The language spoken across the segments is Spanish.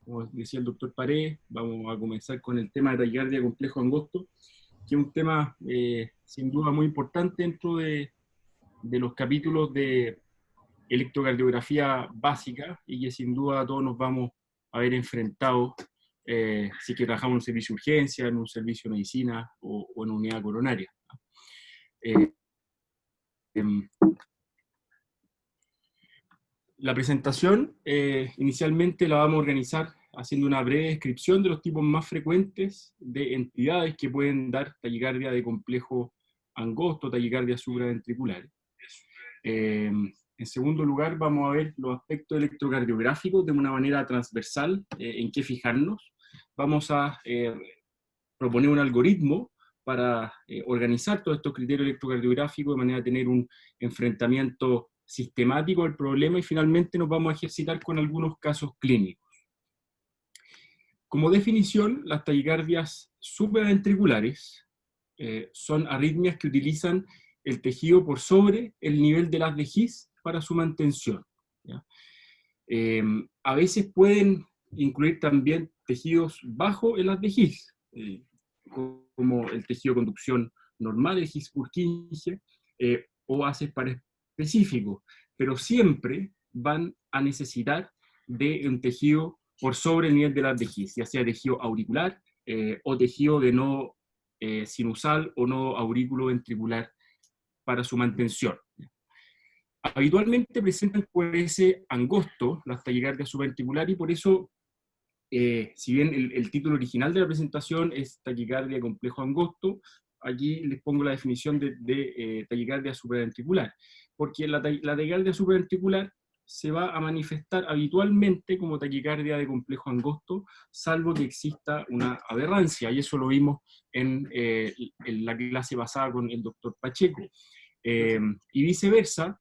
como decía el doctor Paredes, vamos a comenzar con el tema de taquicardia complejo angosto, que es un tema sin duda muy importante dentro de los capítulos de electrocardiografía básica y que sin duda todos nos vamos a ver enfrentados si que trabajamos en un servicio de urgencia, en un servicio de medicina o en una unidad coronaria. Eh, La presentación inicialmente la vamos a organizar haciendo una breve descripción de los tipos más frecuentes de entidades que pueden dar taquicardia de complejo angosto, taquicardia supraventricular. En segundo lugar, vamos a ver los aspectos electrocardiográficos de una manera transversal, en qué fijarnos. Vamos a proponer un algoritmo para organizar todos estos criterios electrocardiográficos de manera de tener un enfrentamiento sistemático del problema, y finalmente nos vamos a ejercitar con algunos casos clínicos. Como definición, las taquicardias supraventriculares son arritmias que utilizan el tejido por sobre el nivel de las de His para su mantención, ¿ya? A veces pueden incluir también tejidos bajo el haz de His, como el tejido de conducción normal, el His-Purkinje, o haces para específicos, pero siempre van a necesitar de un tejido por sobre el nivel del haz de His, ya sea tejido auricular o tejido de nodo sinusal o nodo aurículo-ventricular para su mantención. Habitualmente presentan por ese angosto las taquicardias subventriculares, y por eso, si bien el título original de la presentación es taquicardia complejo angosto, aquí les pongo la definición de taquicardia supraventricular, porque la taquicardia supraventricular se va a manifestar habitualmente como taquicardia de complejo angosto, salvo que exista una aberrancia, y eso lo vimos en la clase pasada con el doctor Pacheco. Y viceversa,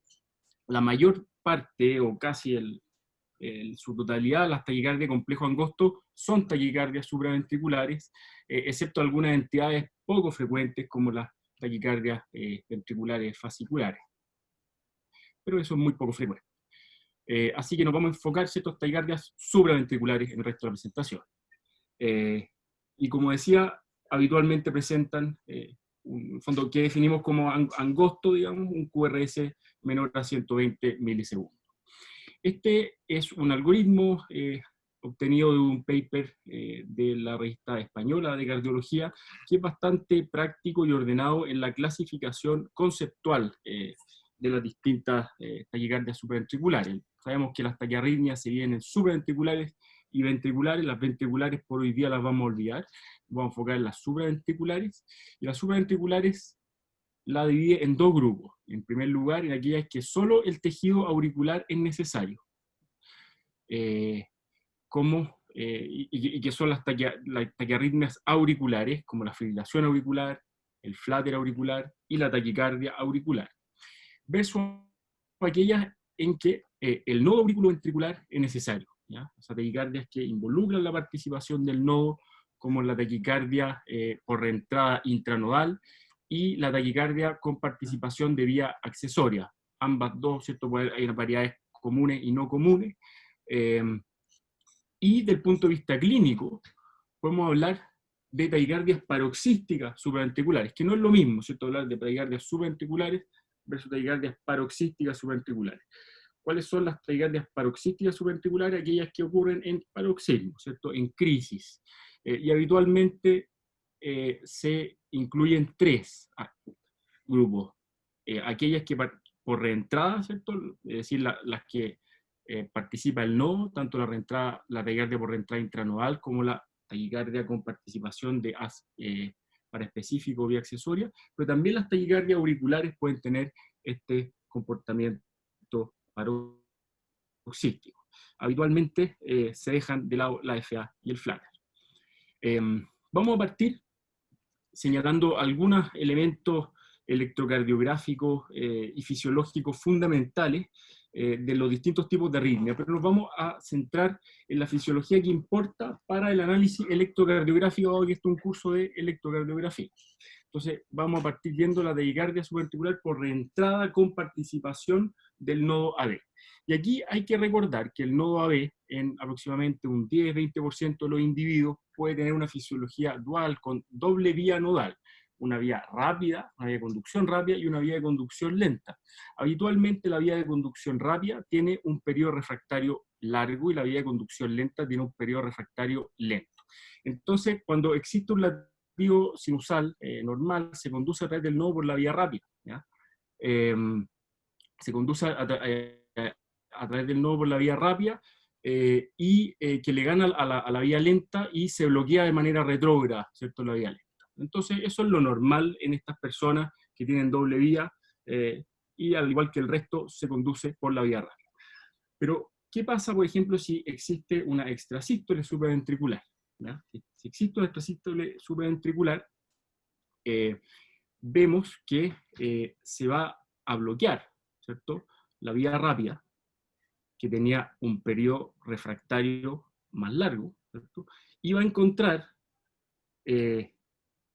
la mayor parte, o casi su totalidad, las taquicardias de complejo angosto son taquicardias supraventriculares, excepto algunas entidades poco frecuentes como las taquicardias ventriculares fasciculares. Pero eso es muy poco frecuente. Así que nos vamos a enfocar en ciertas taquicardias supraventriculares en el resto de la presentación. Y como decía, habitualmente presentan un fondo que definimos como angosto, digamos, un QRS menor a 120 milisegundos. Este es un algoritmo obtenido de un paper de la revista española de cardiología, que es bastante práctico y ordenado en la clasificación conceptual de las distintas taquicardias supraventriculares. Sabemos que las taquiarritmias se dividen en supraventriculares y ventriculares. Las ventriculares por hoy día las vamos a olvidar, vamos a enfocar en las supraventriculares, y las supraventriculares la divide en dos grupos. En primer lugar, en aquellas que solo el tejido auricular es necesario, y que son las taquiarritmias auriculares, como la fibrilación auricular, el flutter auricular y la taquicardia auricular, versus aquellas en que el nodo auriculoventricular es necesario, ¿ya? O sea, taquicardias que involucran la participación del nodo, como la taquicardia por reentrada intranodal y la taquicardia con participación de vía accesoria. Ambas dos, ¿cierto? Hay variedades comunes y no comunes. Y del punto de vista clínico, podemos hablar de taquicardias paroxísticas supraventriculares, que no es lo mismo, ¿cierto? Hablar de taquicardias supraventriculares versus taquicardias paroxísticas supraventriculares. ¿Cuáles son las taquicardias paroxísticas supraventriculares? Aquellas que ocurren en paroxismo, ¿cierto? En crisis. Y habitualmente se incluyen tres grupos. Aquellas que por reentrada, ¿cierto? Es decir, las que participa el nodo, tanto la taquicardia por reentrada intranodal como la taquicardia con participación de para específico vía accesoria, pero también las taquicardias auriculares pueden tener este comportamiento paroxístico. Habitualmente se dejan de lado la FA y el flutter. Vamos a partir señalando algunos elementos electrocardiográficos y fisiológicos fundamentales de los distintos tipos de arritmia, pero nos vamos a centrar en la fisiología que importa para el análisis electrocardiográfico, dado que esto es un curso de electrocardiografía. Entonces vamos a partir viendo la taquicardia subventricular por reentrada con participación del nodo AB. Y aquí hay que recordar que el nodo AB, en aproximadamente un 10-20% de los individuos, puede tener una fisiología dual con doble vía nodal, una vía rápida, una vía de conducción rápida y una vía de conducción lenta. Habitualmente la vía de conducción rápida tiene un periodo refractario largo y la vía de conducción lenta tiene un periodo refractario lento. Entonces, cuando existe un latido sinusal normal, se conduce a través del nodo por la vía rápida, ¿ya? Se conduce a través del nodo por la vía rápida que le gana a la vía lenta y se bloquea de manera retrógrada, ¿cierto?, la vía lenta. Entonces, eso es lo normal en estas personas que tienen doble vía y al igual que el resto se conduce por la vía rápida. Pero, ¿qué pasa, por ejemplo, si existe una extrasístole supraventricular? ¿Ya? Si existe una extrasístole supraventricular, vemos que se va a bloquear, ¿cierto?, la vía rápida, que tenía un periodo refractario más largo, ¿cierto?, y va a encontrar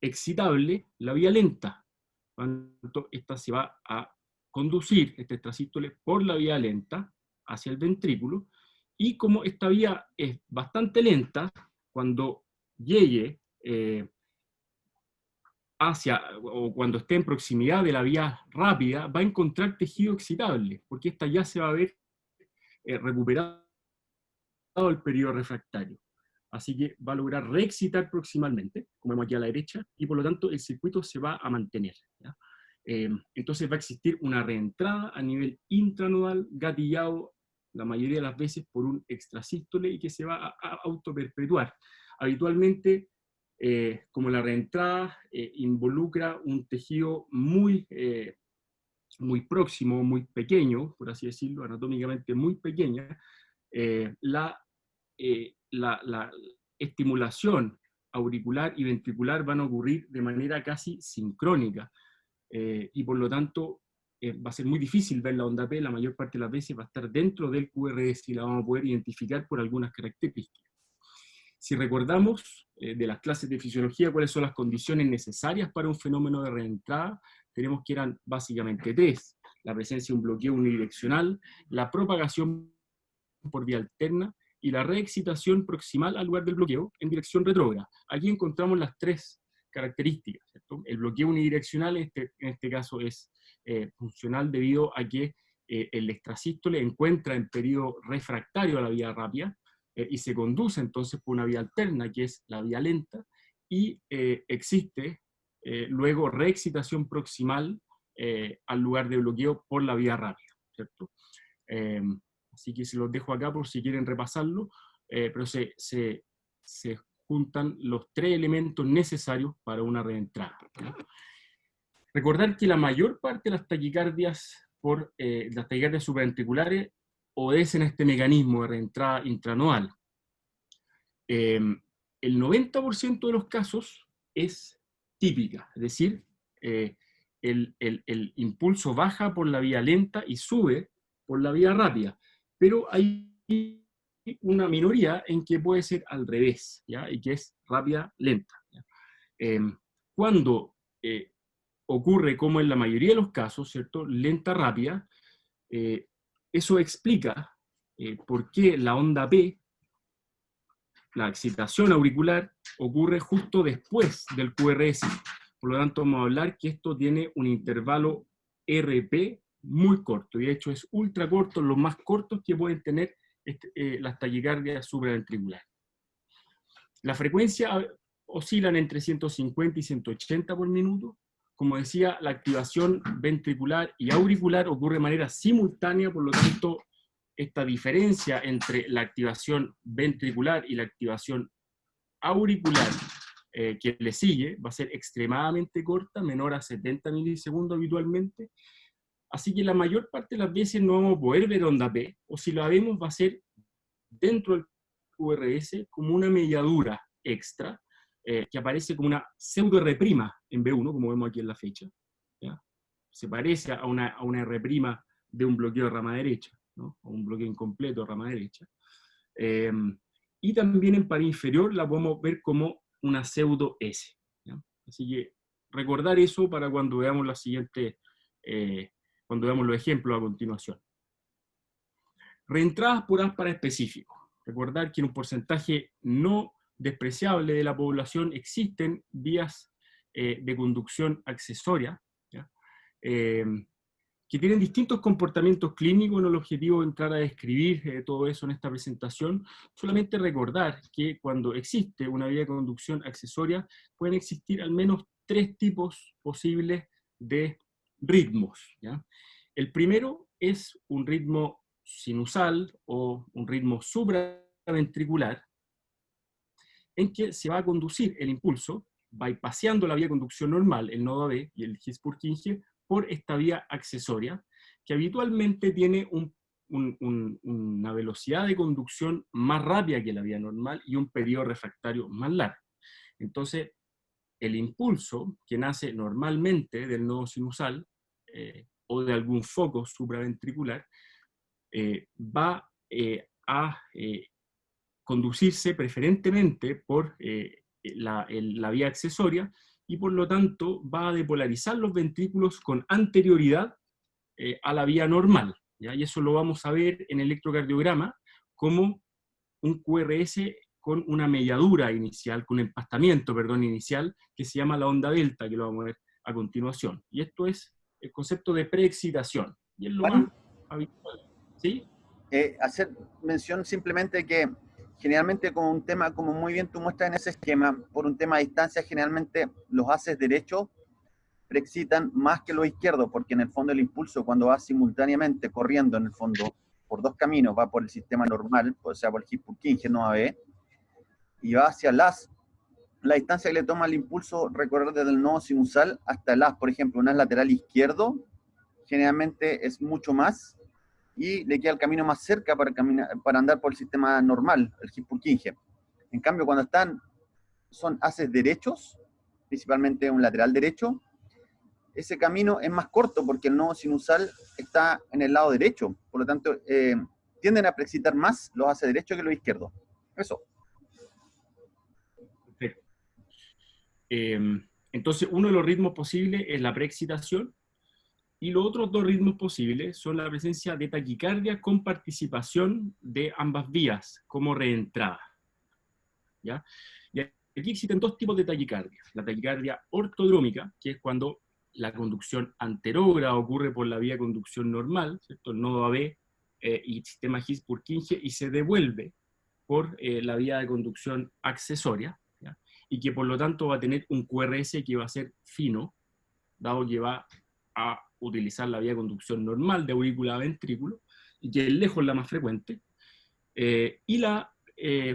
excitable la vía lenta. Por lo tanto, esta se va a conducir, este extrasístole, por la vía lenta hacia el ventrículo, y como esta vía es bastante lenta, cuando llegue o cuando esté en proximidad de la vía rápida, va a encontrar tejido excitable, porque esta ya se va a ver recuperado el periodo refractario. Así que va a lograr reexcitar proximalmente, como vemos aquí a la derecha, y por lo tanto el circuito se va a mantener, ¿ya? Entonces va a existir una reentrada a nivel intranodal, gatillado la mayoría de las veces por un extrasístole y que se va a autoperpetuar. Habitualmente, como la reentrada involucra un tejido muy próximo, muy pequeño, por así decirlo, anatómicamente muy pequeña, la estimulación auricular y ventricular van a ocurrir de manera casi sincrónica, y por lo tanto va a ser muy difícil ver la onda P, la mayor parte de las veces va a estar dentro del QRS y la vamos a poder identificar por algunas características. Si recordamos de las clases de fisiología cuáles son las condiciones necesarias para un fenómeno de reentrada, tenemos que eran básicamente tres: la presencia de un bloqueo unidireccional, la propagación por vía alterna y la reexcitación proximal al lugar del bloqueo en dirección retrógrada. Aquí encontramos las tres características, ¿cierto? El bloqueo unidireccional en este caso es funcional debido a que el extrasístole encuentra en periodo refractario a la vía rápida y se conduce entonces por una vía alterna, que es la vía lenta, y existe luego reexcitación proximal al lugar de bloqueo por la vía rápida, ¿cierto? Así que se los dejo acá por si quieren repasarlo, pero se juntan los tres elementos necesarios para una reentrada, ¿no? Recordar que la mayor parte de las taquicardias las taquicardias supraventriculares obedecen a este mecanismo de reentrada intranodal. El 90% de los casos es típica, es decir, el impulso baja por la vía lenta y sube por la vía rápida, pero hay una minoría en que puede ser al revés, ¿ya? Y que es rápida-lenta. Cuando ocurre, como en la mayoría de los casos, ¿cierto?, lenta-rápida, eso explica por qué la onda P, la excitación auricular, ocurre justo después del QRS. Por lo tanto, vamos a hablar que esto tiene un intervalo RP muy corto, y de hecho es ultra corto, los más cortos que pueden tener las taquicardias supraventriculares. La frecuencia oscilan entre 150 y 180 por minuto. Como decía, la activación ventricular y auricular ocurre de manera simultánea, por lo tanto, esta diferencia entre la activación ventricular y la activación auricular que le sigue va a ser extremadamente corta, menor a 70 milisegundos habitualmente. Así que la mayor parte de las veces no vamos a poder ver onda P, o si la vemos va a ser dentro del QRS como una mediadura extra, que aparece como una pseudo R' en B1, como vemos aquí en la fecha, ¿ya? Se parece a una R' de un bloqueo de rama derecha, ¿no?, o un bloqueo incompleto de rama derecha. Y también en pared inferior la podemos ver como una pseudo S, ¿ya? Así que recordar eso para cuando veamos la siguiente, cuando veamos los ejemplos a continuación. Reentradas por ASPAR específico. Recordar que en un porcentaje no despreciable de la población existen vías de conducción accesoria, ¿ya? Que tienen distintos comportamientos clínicos. No, el objetivo de entrar a describir todo eso en esta presentación, solamente recordar que cuando existe una vía de conducción accesoria, pueden existir al menos 3 tipos posibles de ritmos, ¿ya? El primero es un ritmo sinusal o un ritmo supraventricular, en que se va a conducir el impulso, bypaseando la vía de conducción normal, el nodo AB y el His-Purkinje, por esta vía accesoria, que habitualmente tiene una velocidad de conducción más rápida que la vía normal y un periodo refractario más largo. Entonces, el impulso que nace normalmente del nodo sinusal o de algún foco supraventricular va a conducirse preferentemente por la vía accesoria, y por lo tanto va a depolarizar los ventrículos con anterioridad a la vía normal, ¿ya? Y eso lo vamos a ver en el electrocardiograma como un QRS con una mediadura inicial, con un empastamiento, perdón, inicial, que se llama la onda delta, que lo vamos a ver a continuación. Y esto es el concepto de preexcitación, y es lo más habitual. ¿Sí? Hacer mención simplemente que generalmente con un tema, como muy bien tú muestras en ese esquema, por un tema de distancia, generalmente los haces derechos preexcitan más que los izquierdos, porque en el fondo el impulso cuando va simultáneamente corriendo en el fondo por 2 caminos, va por el sistema normal, o sea, por el His-Purkinje, no AB, y va hacia la distancia que le toma el impulso recorrer desde el nodo sinusal hasta el as, por ejemplo, un as lateral izquierdo, generalmente es mucho más, y le queda el camino más cerca para andar por el sistema normal, el His-Purkinje. En cambio, cuando son haces derechos, principalmente un lateral derecho, ese camino es más corto porque el nodo sinusal está en el lado derecho. Por lo tanto, tienden a preexcitar más los haces derechos que los izquierdos. Eso. Perfecto. Entonces, uno de los ritmos posibles es la preexcitación, y los otros 2 ritmos posibles son la presencia de taquicardia con participación de ambas vías como reentrada, ¿ya? Y aquí existen 2 tipos de taquicardia. La taquicardia ortodrómica, que es cuando la conducción anterógrada ocurre por la vía de conducción normal, ¿cierto? El nodo AB y el sistema His-Purkinje, y se devuelve por la vía de conducción accesoria, ¿ya? Y que por lo tanto va a tener un QRS que va a ser fino, dado que va a utilizar la vía de conducción normal de aurícula a ventrículo, y que es lejos la más frecuente, y la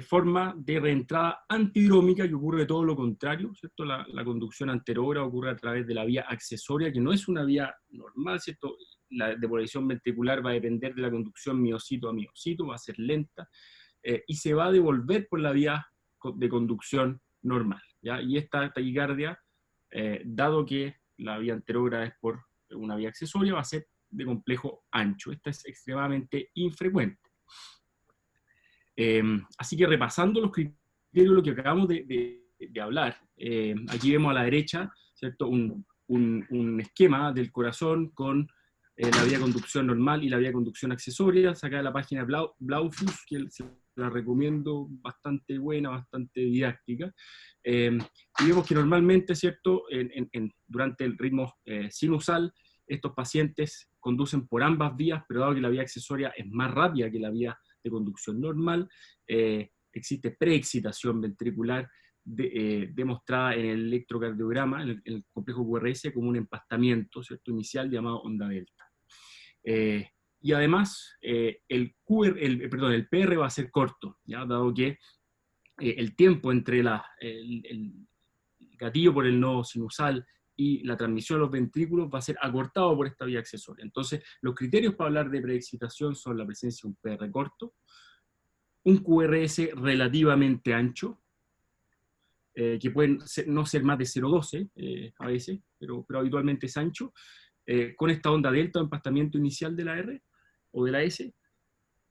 forma de reentrada antidrómica, que ocurre todo lo contrario, ¿cierto? La conducción anterógrada ocurre a través de la vía accesoria, que no es una vía normal, ¿cierto? La depolarización ventricular va a depender de la conducción miocito a miocito, va a ser lenta, y se va a devolver por la vía de conducción normal, ¿ya? Y esta taquicardia, dado que la vía anterógrada es por una vía accesoria, va a ser de complejo ancho. Esta es extremadamente infrecuente. Así que repasando los criterios de lo que acabamos de hablar, aquí vemos a la derecha, ¿cierto? Un esquema del corazón con la vía de conducción normal y la vía de conducción accesoria, sacada de la página Blaufus, que se la recomiendo, bastante buena, bastante didáctica. Y vemos que normalmente, ¿cierto? Durante el ritmo sinusal, estos pacientes conducen por ambas vías, pero dado que la vía accesoria es más rápida que la vía de conducción normal, existe preexcitación ventricular demostrada en el electrocardiograma, en el complejo QRS, como un empastamiento, ¿cierto? Inicial llamado onda delta. Y además, el PR va a ser corto, ¿ya? Dado que el tiempo entre el gatillo por el nodo sinusal y la transmisión a los ventrículos va a ser acortado por esta vía accesoria. Entonces, los criterios para hablar de preexcitación son la presencia de un PR corto, un QRS relativamente ancho, que pueden no ser más de 0,12 a veces, pero habitualmente es ancho, con esta onda delta o empastamiento inicial de la R o de la S,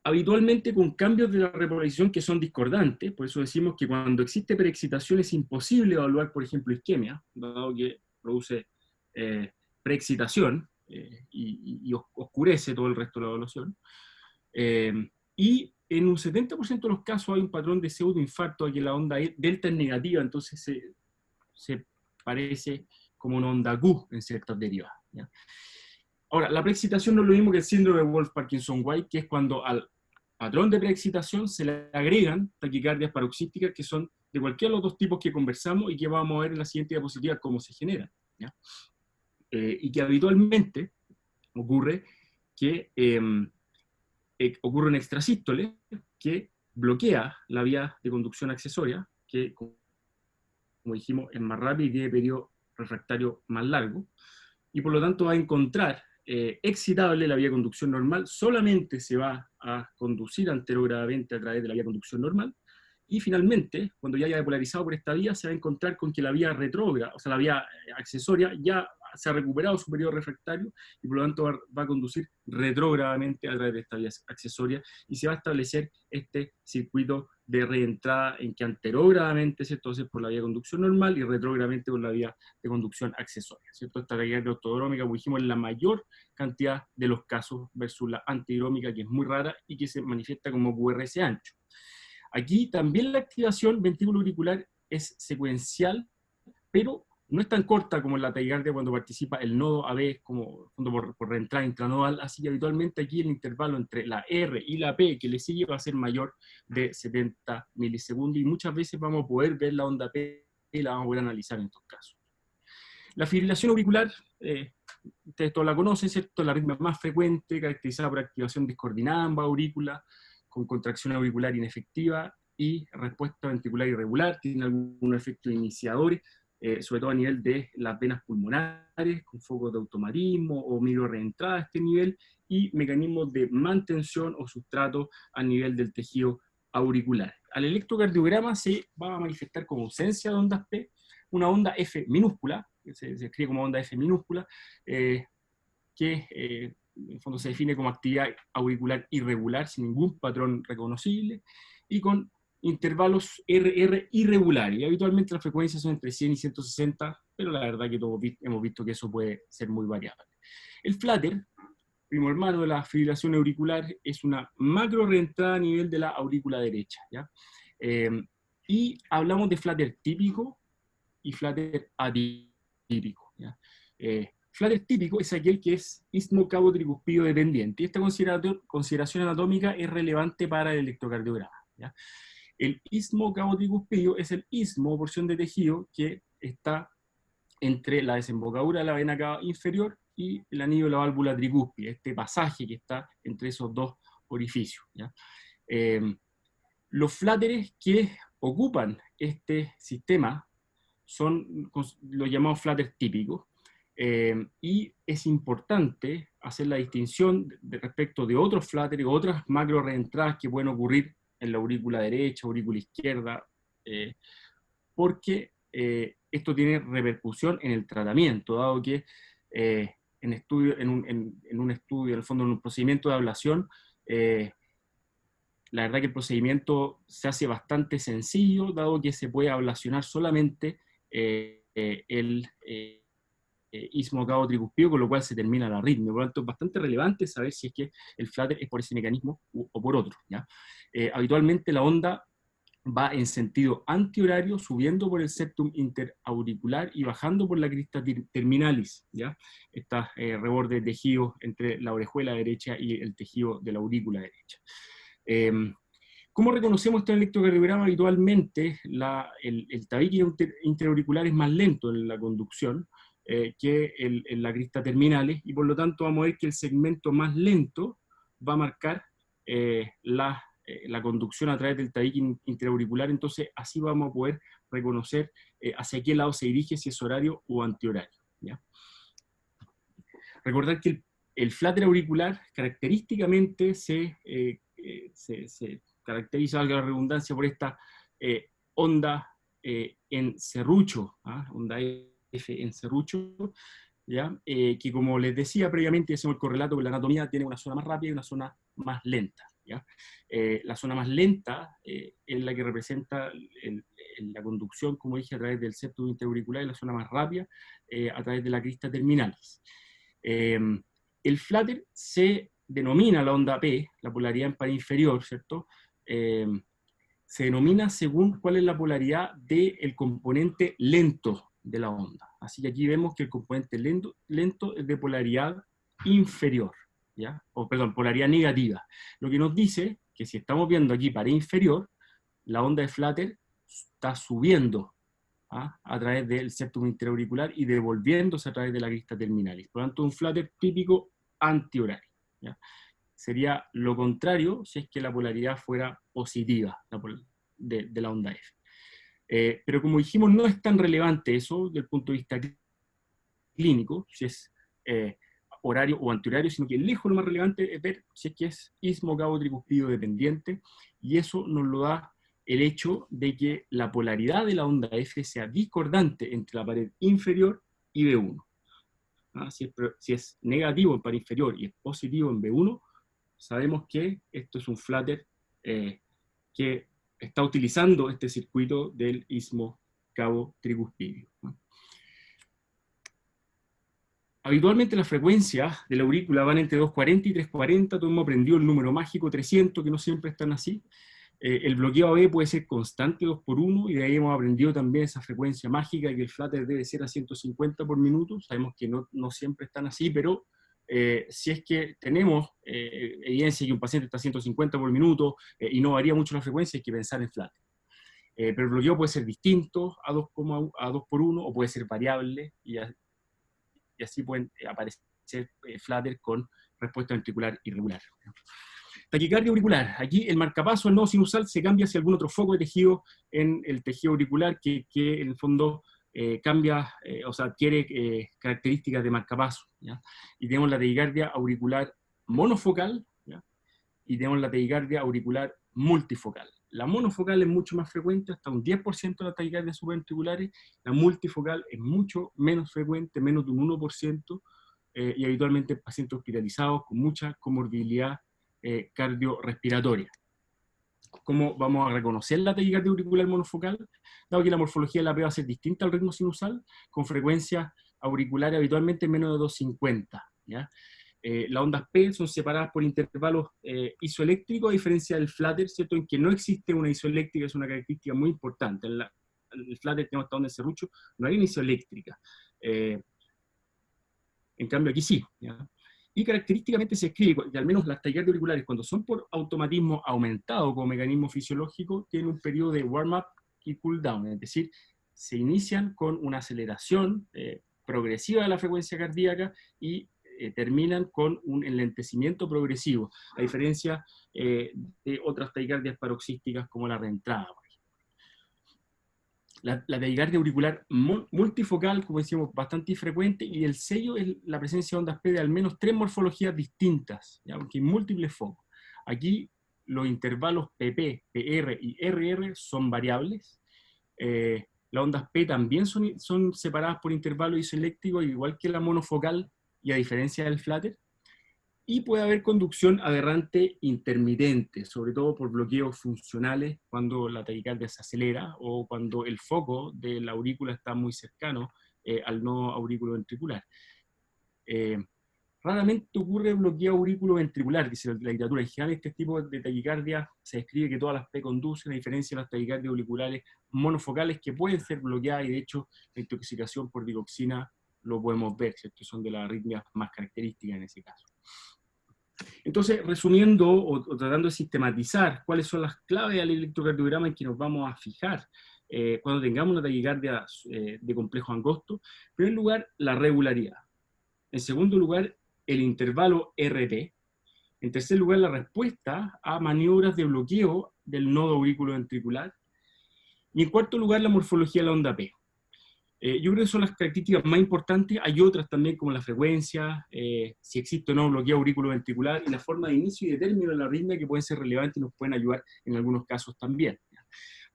habitualmente con cambios de la repolarización que son discordantes. Por eso decimos que cuando existe preexcitación es imposible evaluar, por ejemplo, isquemia, dado que produce preexcitación y oscurece todo el resto de la evaluación. Y en un 70% de los casos hay un patrón de pseudoinfarto, aquí la onda delta es negativa, entonces se parece como una onda Q en ciertas derivadas, ¿ya? Ahora, la preexcitación no es lo mismo que el síndrome de Wolff-Parkinson-White, que es cuando al patrón de preexcitación se le agregan taquicardias paroxísticas, que son de cualquiera de los dos tipos que conversamos y que vamos a ver en la siguiente diapositiva cómo se generan, ¿ya? Y que habitualmente ocurre que ocurre un extrasístole que bloquea la vía de conducción accesoria, que, como dijimos, es más rápido y tiene periodo refractario más largo, y por lo tanto va a encontrar excitable la vía de conducción normal, solamente se va a conducir anterogradamente a través de la vía de conducción normal, y finalmente, cuando ya haya depolarizado por esta vía, se va a encontrar con que la vía retrógrada, o sea, la vía accesoria, ya se ha recuperado su periodo refractario, y por lo tanto va a conducir retrógradamente a través de esta vía accesoria, y se va a establecer este circuito de reentrada en que anterogradamente, ¿cierto?, entonces por la vía de conducción normal y retrógradamente por la vía de conducción accesoria, ¿cierto? Esta taquicardia ortodrómica, como dijimos, es la mayor cantidad de los casos versus la antihidrómica, que es muy rara y que se manifiesta como QRS ancho. Aquí también la activación ventrículo auricular es secuencial, pero no es tan corta como en la taquicardia cuando participa el nodo AB como por reentrada intranodal, así que habitualmente aquí el intervalo entre la R y la P que le sigue va a ser mayor de 70 milisegundos, y muchas veces vamos a poder ver la onda P y la vamos a poder analizar en estos casos. La fibrilación auricular, ustedes todos la conocen, ¿cierto? La arritmia más frecuente, caracterizada por activación descoordinada en ambas aurículas, con contracción auricular inefectiva y respuesta ventricular irregular, tiene algunos efectos iniciadores, sobre todo a nivel de las venas pulmonares, con focos de automatismo o medio reentrada a este nivel, y mecanismos de mantención o sustrato a nivel del tejido auricular. Al electrocardiograma se va a manifestar como ausencia de ondas P, una onda F minúscula, que se escribe como onda F minúscula, que en el fondo se define como actividad auricular irregular, sin ningún patrón reconocible, y con intervalos RR irregulares, y habitualmente las frecuencias son entre 100 y 160, pero la verdad que todos hemos visto que eso puede ser muy variable. El flutter, primo hermano de la fibrilación auricular, es una macro reentrada a nivel de la aurícula derecha, ¿ya? Y hablamos de flutter típico y flutter atípico, ¿ya? Flutter típico es aquel que es istmo cabo tricuspidio dependiente, y esta consideración anatómica es relevante para el electrocardiograma, ¿ya? El istmo cabo tricuspidio es el istmo o porción de tejido que está entre la desembocadura de la vena cava inferior y el anillo de la válvula tricúspide, este pasaje que está entre esos dos orificios, ¿ya? Los flúteres que ocupan este sistema son los llamados flúteres típicos, y es importante hacer la distinción respecto de otros flúteres o otras macro reentradas que pueden ocurrir en la aurícula derecha, aurícula izquierda, porque esto tiene repercusión en el tratamiento, dado que en un estudio, en el fondo en un procedimiento de ablación, la verdad que el procedimiento se hace bastante sencillo, dado que se puede ablacionar solamente el istmo cabo tricuspidio, con lo cual se termina la arritmia. Por lo tanto, es bastante relevante saber si es que el flutter es por ese mecanismo o por otro, ¿ya? Habitualmente la onda va en sentido antihorario, subiendo por el septum interauricular y bajando por la crista terminalis, ¿ya? Estas rebordes de tejido entre la orejuela derecha y el tejido de la aurícula derecha. ¿Cómo reconocemos este electrocardiograma? Habitualmente el tabique interauricular es más lento en la conducción que en la crista terminalis, y por lo tanto vamos a ver que el segmento más lento va a marcar la conducción a través del tabique interauricular. Entonces así vamos a poder reconocer hacia qué lado se dirige, si es horario o antihorario, ¿ya? Recordar que el flutter auricular característicamente se caracteriza, valga la redundancia, por esta onda en serrucho, onda F en serrucho, ¿ya? Que como les decía previamente, hacemos el correlato con la anatomía, tiene una zona más rápida y una zona más lenta, ¿ya? La zona más lenta es la que representa la conducción, como dije, a través del septum interauricular y la zona más rápida, a través de la crista terminalis. El flutter se denomina la onda P, la polaridad en par inferior, ¿cierto? Se denomina según cuál es la polaridad del componente lento de la onda. Así que aquí vemos que el componente lento es de polaridad inferior, ¿ya? O perdón, polaridad negativa. Lo que nos dice que si estamos viendo aquí pared inferior, la onda de flutter está subiendo a través del septum interauricular y devolviéndose a través de la crista terminalis. Por lo tanto, un flutter típico antihorario, ¿ya? Sería lo contrario si es que la polaridad fuera positiva de la onda F. Pero como dijimos, no es tan relevante eso desde el punto de vista clínico, si es horario o antihorario, sino que lejos lo más relevante es ver si es que es istmo cabo tricuspidio dependiente, y eso nos lo da el hecho de que la polaridad de la onda F sea discordante entre la pared inferior y B1. Si es negativo en pared inferior y es positivo en B1, sabemos que esto es un flutter que está utilizando este circuito del istmo cabo tricuspidio. Habitualmente las frecuencias de la aurícula van entre 240 y 340, todo hemos aprendido el número mágico 300, que no siempre están así. El bloqueo AB puede ser constante 2x1, y de ahí hemos aprendido también esa frecuencia mágica, que el flutter debe ser a 150 por minuto. Sabemos que no siempre están así, pero si es que tenemos evidencia de que un paciente está a 150 por minuto y no varía mucho la frecuencia, hay que pensar en flutter. Pero el bloqueo puede ser distinto a 2x1, o puede ser variable, y así pueden aparecer flutter con respuesta ventricular irregular. Taquicardia auricular. Aquí el marcapaso, el nodo sinusal, se cambia hacia algún otro foco de tejido en el tejido auricular que en el fondo cambia, o sea, adquiere características de marcapaso, ¿ya? Y tenemos la taquicardia auricular monofocal, ¿ya? Y tenemos la taquicardia auricular multifocal. La monofocal es mucho más frecuente, hasta un 10% de las taquicardias subventriculares. La multifocal es mucho menos frecuente, menos de un 1%, y habitualmente en pacientes hospitalizados con mucha comorbilidad cardiorrespiratoria. ¿Cómo vamos a reconocer la taquicardia auricular monofocal? Dado que la morfología de la P va a ser distinta al ritmo sinusal, con frecuencias auriculares habitualmente menos de 250, ¿ya? Las ondas P son separadas por intervalos isoeléctricos, a diferencia del flutter, ¿cierto? En que no existe una isoeléctrica, es una característica muy importante. En el flutter tenemos esta onda de serrucho, no hay una isoeléctrica. En cambio aquí sí, ¿ya? Y característicamente se escribe que al menos las taquicardias auriculares, cuando son por automatismo aumentado como mecanismo fisiológico, tienen un periodo de warm-up y cool-down, es decir, se inician con una aceleración progresiva de la frecuencia cardíaca y terminan con un enlentecimiento progresivo, a diferencia de otras taquicardias paroxísticas como la reentrada. La taquicardia auricular multifocal, como decíamos, bastante infrecuente, y el sello es la presencia de ondas P de al menos 3 morfologías distintas, ¿ya? Porque hay múltiples focos. Aquí los intervalos PP, PR y RR son variables. Las ondas P también son separadas por intervalos isoeléctricos, igual que la monofocal, y a diferencia del flutter. Y puede haber conducción aberrante intermitente, sobre todo por bloqueos funcionales, cuando la taquicardia se acelera o cuando el foco de la aurícula está muy cercano al nodo auriculoventricular. Raramente ocurre bloqueo aurículo-ventricular, dice la literatura. En general, este tipo de taquicardia se describe que todas las P conducen, a diferencia de las taquicardias auriculares monofocales, que pueden ser bloqueadas, y de hecho la intoxicación por digoxina lo podemos ver, ¿cierto? Son de las arritmias más características en ese caso. Entonces, resumiendo o tratando de sistematizar cuáles son las claves del electrocardiograma en que nos vamos a fijar cuando tengamos una taquicardia de complejo angosto. En primer lugar, la regularidad. En segundo lugar, el intervalo RP. En tercer lugar, la respuesta a maniobras de bloqueo del nodo auriculoventricular. Y en cuarto lugar, la morfología de la onda P. Yo creo que son las características más importantes. Hay otras también, como la frecuencia, si existe o no bloqueo auriculoventricular, y la forma de inicio y de término de la arritmia, que pueden ser relevantes y nos pueden ayudar en algunos casos también.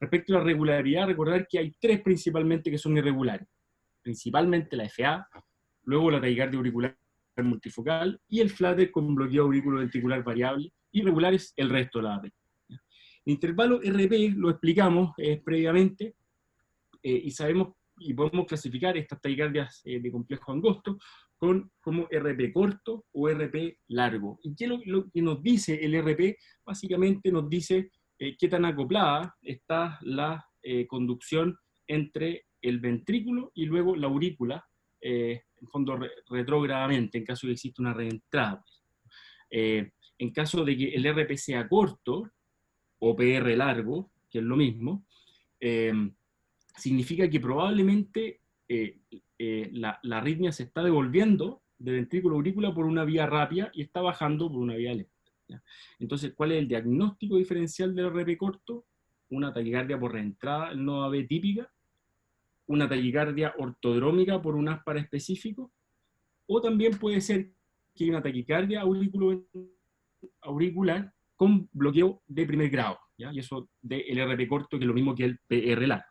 Respecto a la regularidad, recordar que hay 3 principalmente que son irregulares. Principalmente la FA, luego la taquicardia auricular multifocal y el flutter con bloqueo auriculoventricular variable. Irregulares el resto de la AP. El intervalo RP lo explicamos previamente. y sabemos, y podemos clasificar estas taquicardias de complejo angosto como RP corto o RP largo. ¿Y qué es lo que nos dice el RP? Básicamente nos dice qué tan acoplada está la conducción entre el ventrículo y luego la aurícula, en fondo retrógradamente, en caso de que exista una reentrada. En caso de que el RP sea corto, o PR largo, que es lo mismo, significa que probablemente la arritmia se está devolviendo de ventrículo a aurícula por una vía rápida y está bajando por una vía lenta, ¿ya? Entonces, ¿cuál es el diagnóstico diferencial del RP corto? Una taquicardia por reentrada, el nodo AB típica, una taquicardia ortodrómica por un áspara específico, o también puede ser que hay una taquicardia auricular con bloqueo de primer grado, ¿ya? Y eso del RP corto, que es lo mismo que el PR largo.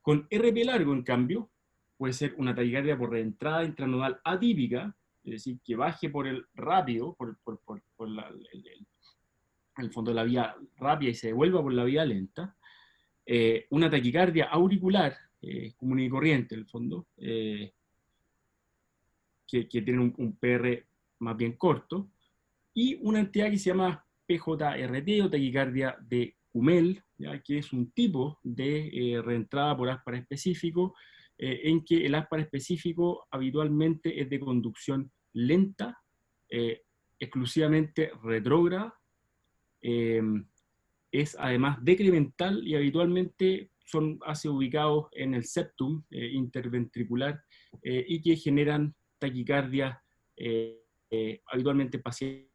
Con RP largo, en cambio, puede ser una taquicardia por reentrada intranodal atípica, es decir, que baje por el rápido, por el fondo de la vía rápida y se devuelva por la vía lenta. Una taquicardia auricular, común y corriente, en el fondo, que tiene un PR más bien corto, y una entidad que se llama PJRT o taquicardia de Kummel, ¿ya? Que es un tipo de reentrada por áspara específico, en que el áspara específico habitualmente es de conducción lenta, exclusivamente retrógrada, es además decremental y habitualmente son ubicados en el septum interventricular y que generan taquicardia habitualmente pacientes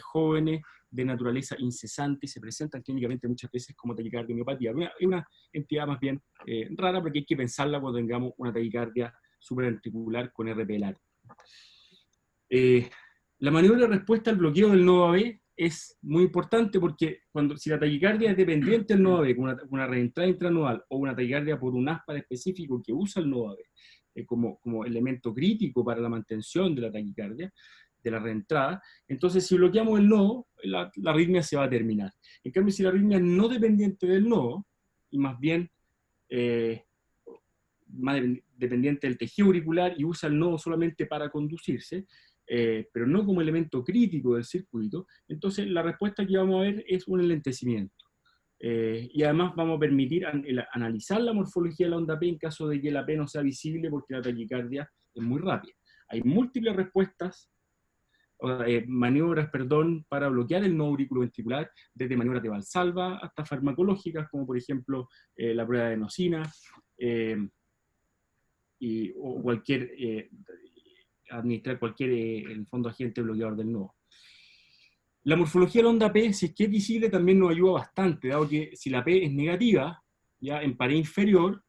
jóvenes de naturaleza incesante y se presentan clínicamente muchas veces como taquicardia-miopatía. Es una entidad más bien rara porque hay que pensarla cuando tengamos una taquicardia supraventricular con RP largo. La maniobra de respuesta al bloqueo del nodo AB es muy importante porque si la taquicardia es dependiente del nodo AB, con una reentrada intranodal o una taquicardia por un áspara específico que usa el nodo AB como elemento crítico para la mantención de la taquicardia, de la reentrada, entonces si bloqueamos el nodo, la arritmia se va a terminar. En cambio, si la arritmia es no dependiente del nodo, y más bien más dependiente del tejido auricular y usa el nodo solamente para conducirse, pero no como elemento crítico del circuito, entonces la respuesta que vamos a ver es un enlentecimiento. Y además vamos a permitir analizar la morfología de la onda P en caso de que la P no sea visible porque la taquicardia es muy rápida. Hay múltiples respuestas, maniobras, para bloquear el nodo auriculoventricular, desde maniobras de Valsalva hasta farmacológicas, como por ejemplo la prueba de adenosina, o administrar cualquier, en el fondo, agente bloqueador del nodo. La morfología de la onda P, si es que es visible, también nos ayuda bastante, dado que si la P es negativa, ya en pared inferior,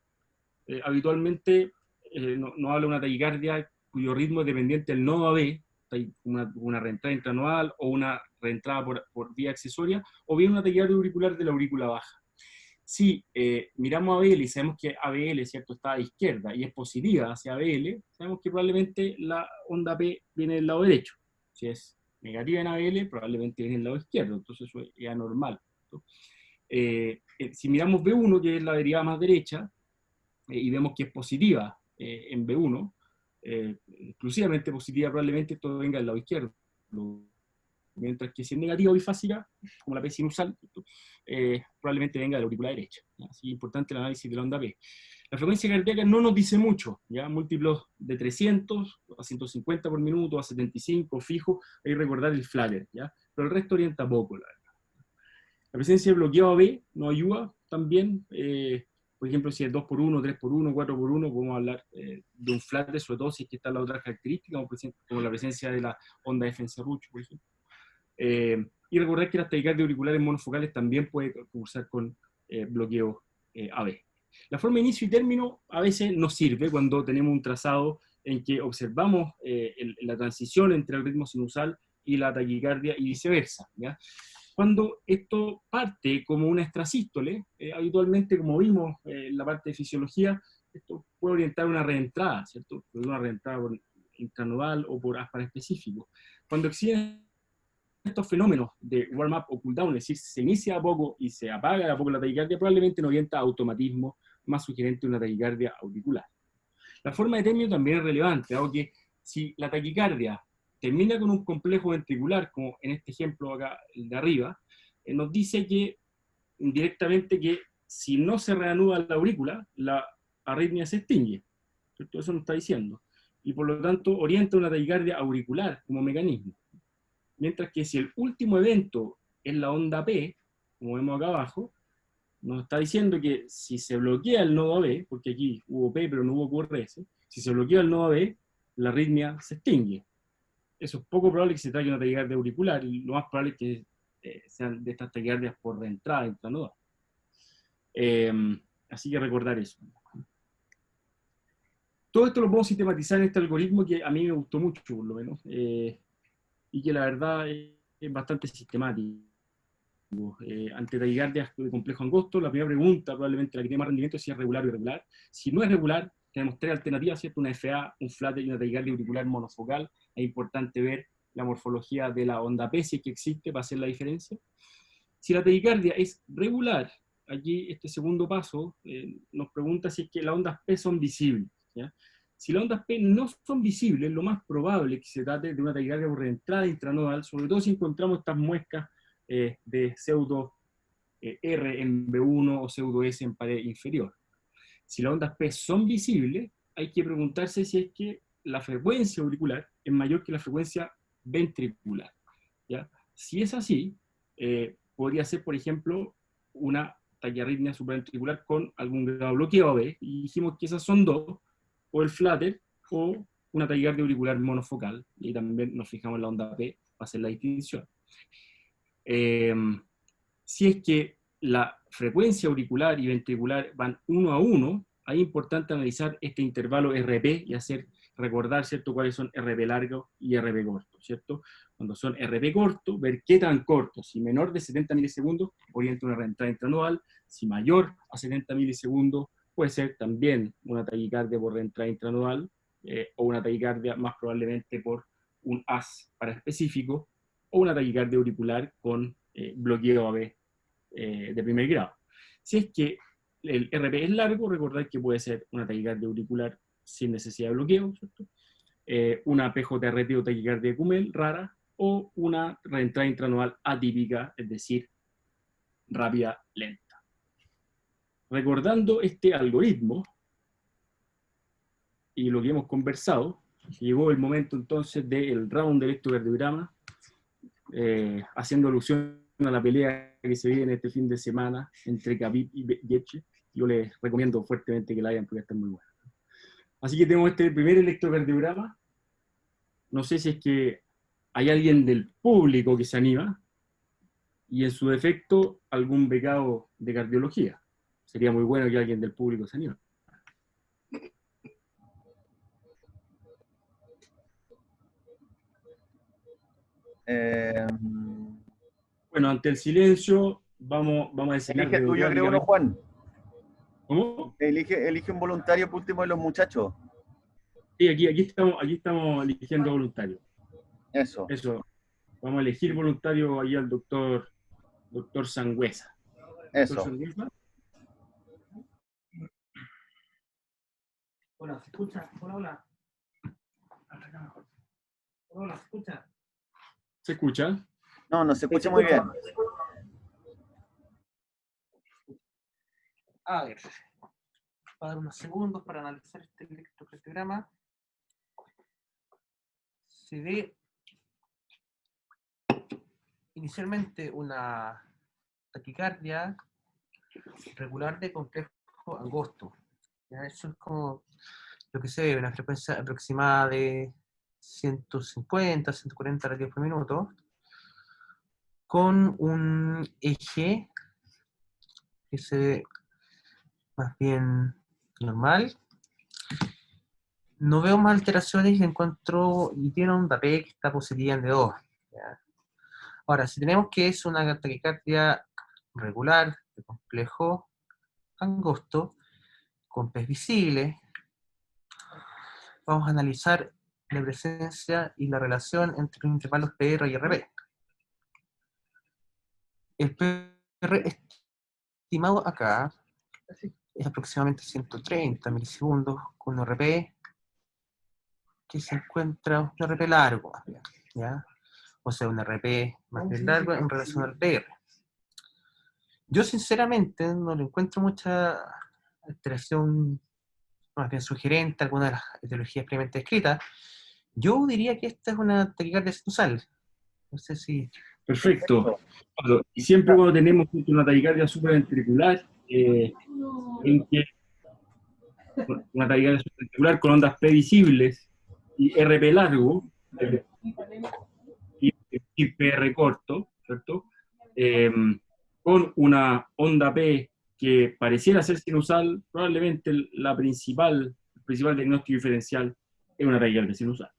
habitualmente nos habla de una taquicardia cuyo ritmo es dependiente del nodo AB, una reentrada intranodal o una reentrada por vía accesoria, o bien una taquicardia auricular de la aurícula baja. Si miramos a ABL y sabemos que ABL, ¿cierto?, está a la izquierda y es positiva hacia ABL, sabemos que probablemente la onda P viene del lado derecho. Si es negativa en ABL, probablemente viene del lado izquierdo, entonces eso es anormal, ¿no? Si miramos B1, que es la derivada más derecha, y vemos que es positiva en B1, exclusivamente positiva, probablemente esto venga del lado izquierdo. Mientras que si es negativa o bifásica, como la P sinusal, probablemente venga de la aurícula derecha. ¿Ya? Así es importante el análisis de la onda P. La frecuencia cardíaca no nos dice mucho, ¿ya? Múltiplos de 300 a 150 por minuto, a 75, fijo, hay que recordar el flutter, ¿ya? Pero el resto orienta poco, la verdad. La presencia de bloqueo AB nos ayuda también, por ejemplo, si es 2x1, 3x1, 4x1, podemos hablar de un flutter, sobre todo si es que está la otra característica, como la presencia de la onda F en serrucho, por ejemplo. Y recordar que las taquicardias auriculares monofocales también pueden cursar con bloqueo AB. La forma de inicio y término a veces nos sirve cuando tenemos un trazado en que observamos la transición entre el ritmo sinusal y la taquicardia y viceversa, ¿ya? Cuando esto parte como una extrasístole, habitualmente, como vimos en la parte de fisiología, esto puede orientar una reentrada, ¿cierto? Una reentrada por intranodal o por áspara específico. Cuando existen estos fenómenos de warm-up o cool-down, es decir, se inicia a poco y se apaga a poco la taquicardia, probablemente nos orienta a automatismo más sugerente de una taquicardia auricular. La forma de término también es relevante, dado que si la taquicardia termina con un complejo ventricular, como en este ejemplo acá, el de arriba, nos dice que indirectamente que si no se reanuda la aurícula, la arritmia se extingue. ¿Cierto? Eso nos está diciendo. Y por lo tanto orienta una taquicardia auricular como mecanismo. Mientras que si el último evento es la onda P, como vemos acá abajo, nos está diciendo que si se bloquea el nodo AB, porque aquí hubo P pero no hubo QRS, si se bloquea el nodo AB, la arritmia se extingue. Eso es poco probable que se traiga una taquicardia auricular, y lo más probable es que sean de estas taquicardias por reentrada intranodal. Así que recordar eso. Todo esto lo podemos sistematizar en este algoritmo que a mí me gustó mucho, por lo menos, y que la verdad es bastante sistemático. Ante taquicardias de complejo angosto, la primera pregunta, probablemente la que tiene más rendimiento, es si es regular o irregular. Si no es regular, tenemos tres alternativas, ¿cierto? Una FA, un flatter y una taquicardia auricular monofocal. Es importante ver la morfología de la onda P, si es que existe, para hacer la diferencia. Si la taquicardia es regular, aquí este segundo paso nos pregunta si es que las ondas P son visibles, ¿ya? Si las ondas P no son visibles, lo más probable es que se trate de una taquicardia por reentrada intranodal, sobre todo si encontramos estas muescas de pseudo R en B1 o pseudo S en pared inferior. Si las ondas P son visibles, hay que preguntarse si es que la frecuencia auricular es mayor que la frecuencia ventricular, ¿ya? Si es así, podría ser, por ejemplo, una taquiarritmia supraventricular con algún grado de bloqueo AB, y dijimos que esas son dos, o el flatter, o una taquicardia auricular monofocal, y también nos fijamos en la onda P para hacer la distinción. Si es que la frecuencia auricular y ventricular van uno a uno, es importante analizar este intervalo RP y recordar, ¿cierto?, cuáles son RP largo y RP corto, ¿cierto? Cuando son RP corto, ver qué tan corto. Si menor de 70 milisegundos, orienta una reentrada intranodal. Si mayor a 70 milisegundos, puede ser también una taquicardia por reentrada intranodal, o una taquicardia más probablemente por un AS para específico, o una taquicardia auricular con bloqueo AB de primer grado. Si es que el RP es largo, recordad que puede ser una taquicardia auricular sin necesidad de bloqueo, ¿cierto? Una PJRT o taquicardia de Kummel rara, o una reentrada intranodal atípica, es decir, rápida, lenta. Recordando este algoritmo y lo que hemos conversado, llegó el momento entonces del round de electrocardiograma, haciendo alusión a la pelea que se viene este fin de semana entre Khabib y Getche. Yo les recomiendo fuertemente que la hagan porque está muy buena. Así que tenemos este primer electrocardiograma. No sé si es que hay alguien del público que se anima, y en su defecto algún becado de cardiología. Sería muy bueno que alguien del público se anime. Bueno, ante el silencio, vamos a designar. Elige tú, yo creo uno, Juan. ¿Cómo? Elige un voluntario por último de los muchachos. Sí, aquí estamos eligiendo voluntarios. Eso. Vamos a elegir voluntario ahí al doctor Sangüesa. Eso. ¿Doctor Sangüesa? Hola, ¿se escucha? Hola. Hola, ¿se escucha? ¿Se escucha? No se escucha muy bien. A ver, voy a dar unos segundos para analizar este electrocardiograma. Se ve inicialmente una taquicardia regular de complejo angosto. ¿Ya? Eso es como lo que se ve, una frecuencia aproximada de 150, 140 radios por minuto, con un eje que se ve más bien normal. No veo más alteraciones y encuentro, y tiene un P que está positiva en D2. ¿Ya? Ahora, si tenemos que es una taquicardia regular, de complejo angosto, con P's visibles, vamos a analizar la presencia y la relación entre los intervalos PR y RP. El PR estimado acá es aproximadamente 130 milisegundos con un RP que se encuentra un RP largo, más bien, ¿ya? O sea, un RP más bien largo en relación al PR. Yo sinceramente no le encuentro mucha alteración, más bien sugerente a alguna de las etiologías previamente descritas. Yo diría que esta es una taquicardia sinusal. No sé si... Perfecto. Claro, y siempre cuando tenemos una taquicardia supraventricular, en que una taquicardia supraventricular con ondas P visibles y RP largo, y PR corto, ¿cierto? Con una onda P que pareciera ser sinusal, probablemente el principal diagnóstico diferencial es una taquicardia sinusal.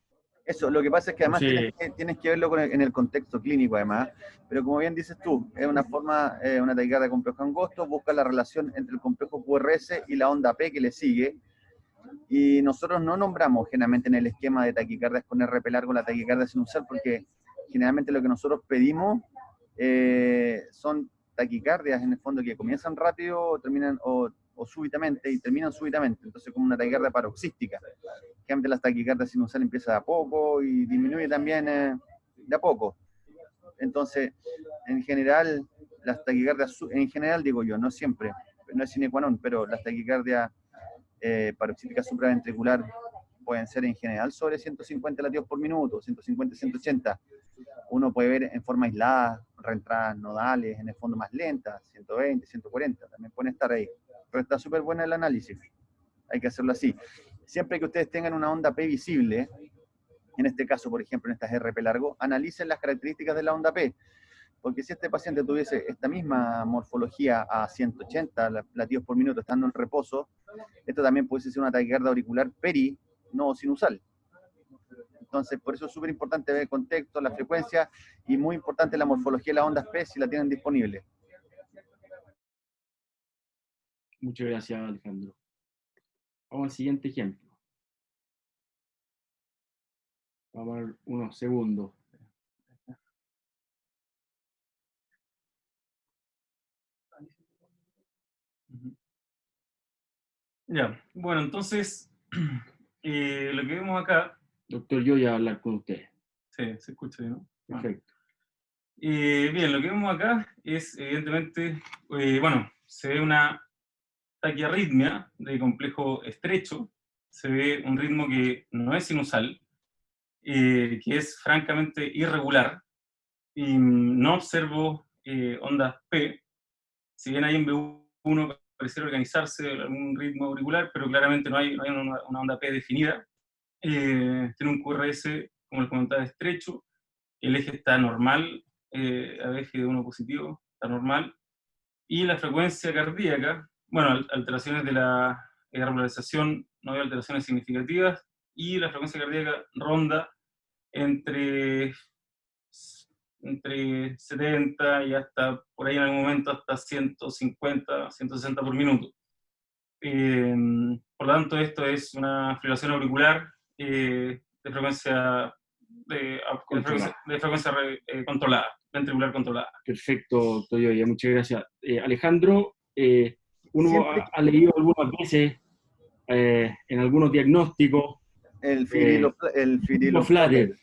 Eso, lo que pasa es que además Entonces, tienes que verlo en el contexto clínico además, pero como bien dices tú, es una forma, una taquicardia de complejo angosto, busca la relación entre el complejo QRS y la onda P que le sigue, y nosotros no nombramos generalmente en el esquema de taquicardias con RP largo la taquicardia sinusal, porque generalmente lo que nosotros pedimos son taquicardias en el fondo que comienzan rápido o terminan o súbitamente y terminan súbitamente, entonces como una taquicardia paroxística. Que antes las taquicardias sinusal empieza de a poco y disminuye también de a poco. Entonces, en general, las taquicardias, en general digo yo, no siempre, no es sine qua non, pero las taquicardias paroxísticas supraventricular pueden ser en general sobre 150 latidos por minuto, 150, 180. Uno puede ver en forma aislada, reentradas nodales, en el fondo más lentas, 120, 140, también pueden estar ahí. Pero está súper bueno el análisis, hay que hacerlo así. Siempre que ustedes tengan una onda P visible, en este caso, por ejemplo, en estas RP largo, analicen las características de la onda P, porque si este paciente tuviese esta misma morfología a 180 latidos por minuto estando en reposo, esto también puede ser una taquicardia auricular peri, no sinusal. Entonces, por eso es súper importante ver el contexto, la frecuencia y muy importante la morfología de las ondas P si la tienen disponible. muchas gracias, Alejandro. Vamos al siguiente ejemplo. Vamos a ver unos segundos. Ya, bueno, entonces, lo que vemos acá... Doctor, yo voy a hablar con usted. Sí, se escucha bien, ¿no? Perfecto. Bien, lo que vemos acá es, evidentemente, bueno, se ve una taquiarritmia de complejo estrecho, se ve un ritmo que no es sinusal, que es francamente irregular, y no observo ondas P, si bien hay en B1 pareciera organizarse algún ritmo auricular, pero claramente no hay una onda P definida. Tiene un QRS, como les comentaba, estrecho, el eje está normal, a eje de 1 positivo, está normal, y la frecuencia cardíaca, bueno, alteraciones de la regularización, no hay alteraciones significativas, y la frecuencia cardíaca ronda entre 70 y hasta, por ahí en algún momento, hasta 150, 160 por minuto. Por lo tanto, esto es una fibrilación auricular de frecuencia controlada, ventricular controlada. Perfecto, doctor Yoya, muchas gracias. Alejandro, uno Siempre ha leído algunas veces en algunos diagnósticos el flatter. firiloflatter.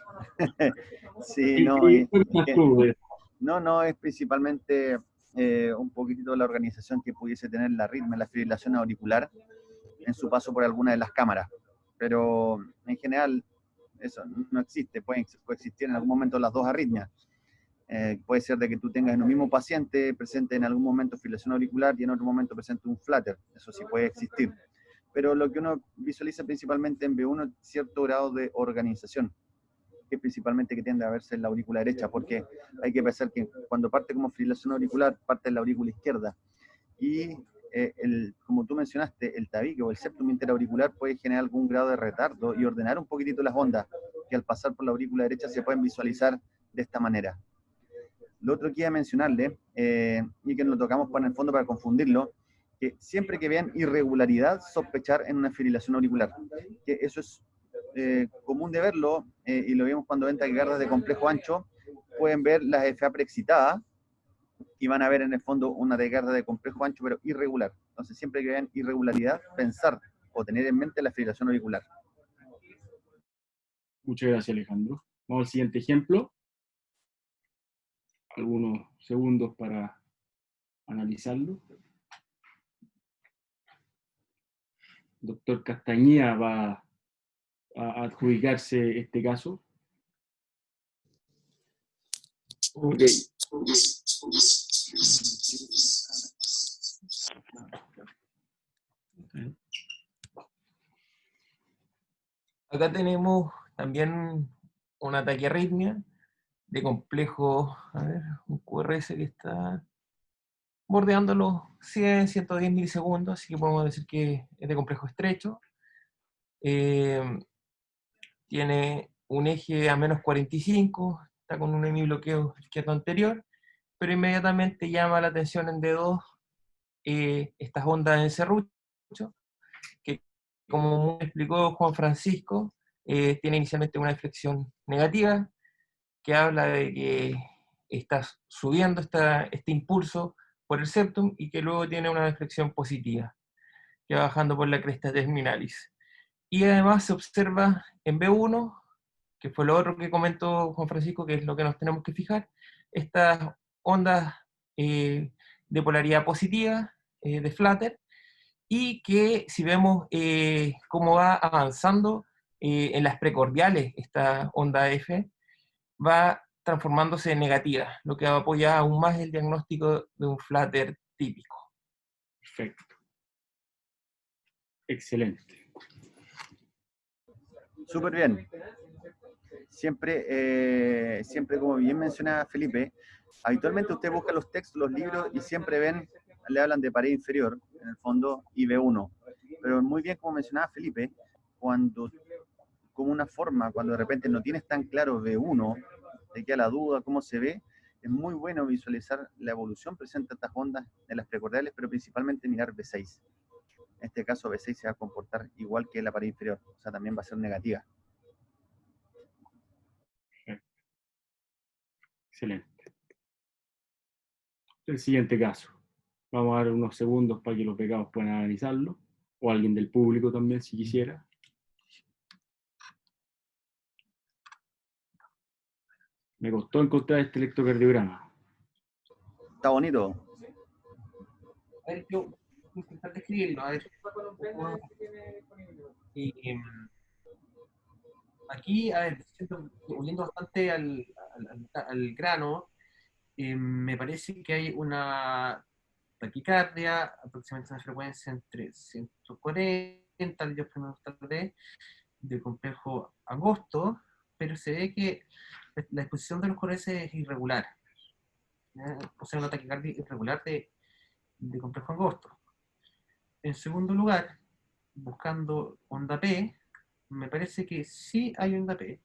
Sí, no, ¿Qué opinas tú de eso? no es principalmente un poquitito la organización que pudiese tener la arritmia, la fibrilación auricular en su paso por alguna de las cámaras. Pero en general eso no existe, pueden coexistir en algún momento las dos arritmias. Puede ser de que tú tengas en un mismo paciente presente en algún momento fibrilación auricular y en otro momento presente un flatter, eso sí puede existir. Pero lo que uno visualiza principalmente en B1 es cierto grado de organización, que principalmente que tiende a verse en la aurícula derecha, porque hay que pensar que cuando parte como fibrilación auricular, parte en la aurícula izquierda. Y como tú mencionaste, el tabique o el septum interauricular puede generar algún grado de retardo y ordenar un poquitito las ondas, que al pasar por la aurícula derecha se pueden visualizar de esta manera. Lo otro que iba a mencionarle, y que nos lo tocamos en el fondo para confundirlo, que siempre que vean irregularidad, sospechar en una fibrilación auricular. Que eso es común de verlo, y lo vemos cuando ven taquicardias de complejo ancho, pueden ver las FA preexcitadas, y van a ver en el fondo una taquicardia de complejo ancho, pero irregular. Entonces, siempre que vean irregularidad, pensar o tener en mente la fibrilación auricular. Muchas gracias, Alejandro. Vamos al siguiente ejemplo. Algunos segundos para analizarlo. Doctor Castañeda va a adjudicarse este caso. Ok. Acá tenemos también una taquiarritmia de complejo, a ver, un QRS que está bordeando los 100, 110 milisegundos, así que podemos decir que es de complejo estrecho. Tiene un eje a menos 45, está con un hemibloqueo izquierdo anterior, pero inmediatamente llama la atención en D2 estas ondas en serrucho, que como explicó Juan Francisco, tiene inicialmente una inflexión negativa, que habla de que está subiendo este impulso por el septum y que luego tiene una inflexión positiva, que va bajando por la cresta terminalis. Y además se observa en B1, que fue lo otro que comentó Juan Francisco, que es lo que nos tenemos que fijar, estas ondas de polaridad positiva, de flutter, y que si vemos cómo va avanzando en las precordiales esta onda F, va transformándose en negativa, lo que apoya aún más el diagnóstico de un flutter típico. Perfecto. Excelente. Súper bien. Siempre, como bien mencionaba Felipe, habitualmente usted busca los textos, los libros, y siempre le hablan de pared inferior, en el fondo, y B1. Pero muy bien, como mencionaba Felipe, como una forma, cuando de repente no tienes tan claro B1, te queda la duda, cómo se ve, es muy bueno visualizar la evolución presente de estas ondas en las precordiales, pero principalmente mirar B6. En este caso, B6 se va a comportar igual que la pared inferior, o sea, también va a ser negativa. Excelente. El siguiente caso. Vamos a dar unos segundos para que los becados puedan analizarlo, o alguien del público también, si quisiera. Me costó encontrar este electrocardiograma. Está bonito. A ver, yo voy a intentar describirlo. A ver. Aquí, a ver, volviendo bastante al grano, me parece que hay una taquicardia, aproximadamente una frecuencia entre 140 litros por minuto tal vez, de complejo angosto, pero se ve que la exposición de los QRS es irregular. O sea, una taquicardia irregular de complejo angosto. En segundo lugar, buscando onda P, me parece que sí hay onda P,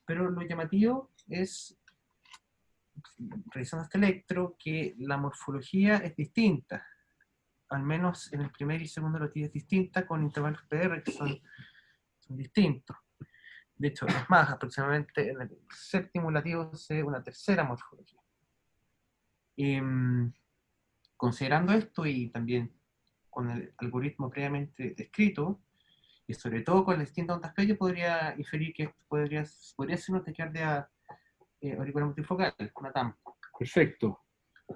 pero lo llamativo es, revisando este electro, que la morfología es distinta, al menos en el primer y segundo latido es distinta, con intervalos PR que son distintos. De hecho, es más, aproximadamente en el séptimo latido se ve una tercera morfología. Considerando esto y también con el algoritmo previamente descrito, y sobre todo con la distinta ondas P, yo podría inferir que podría ser una taquicardia auricular multifocal, una TAM. Perfecto,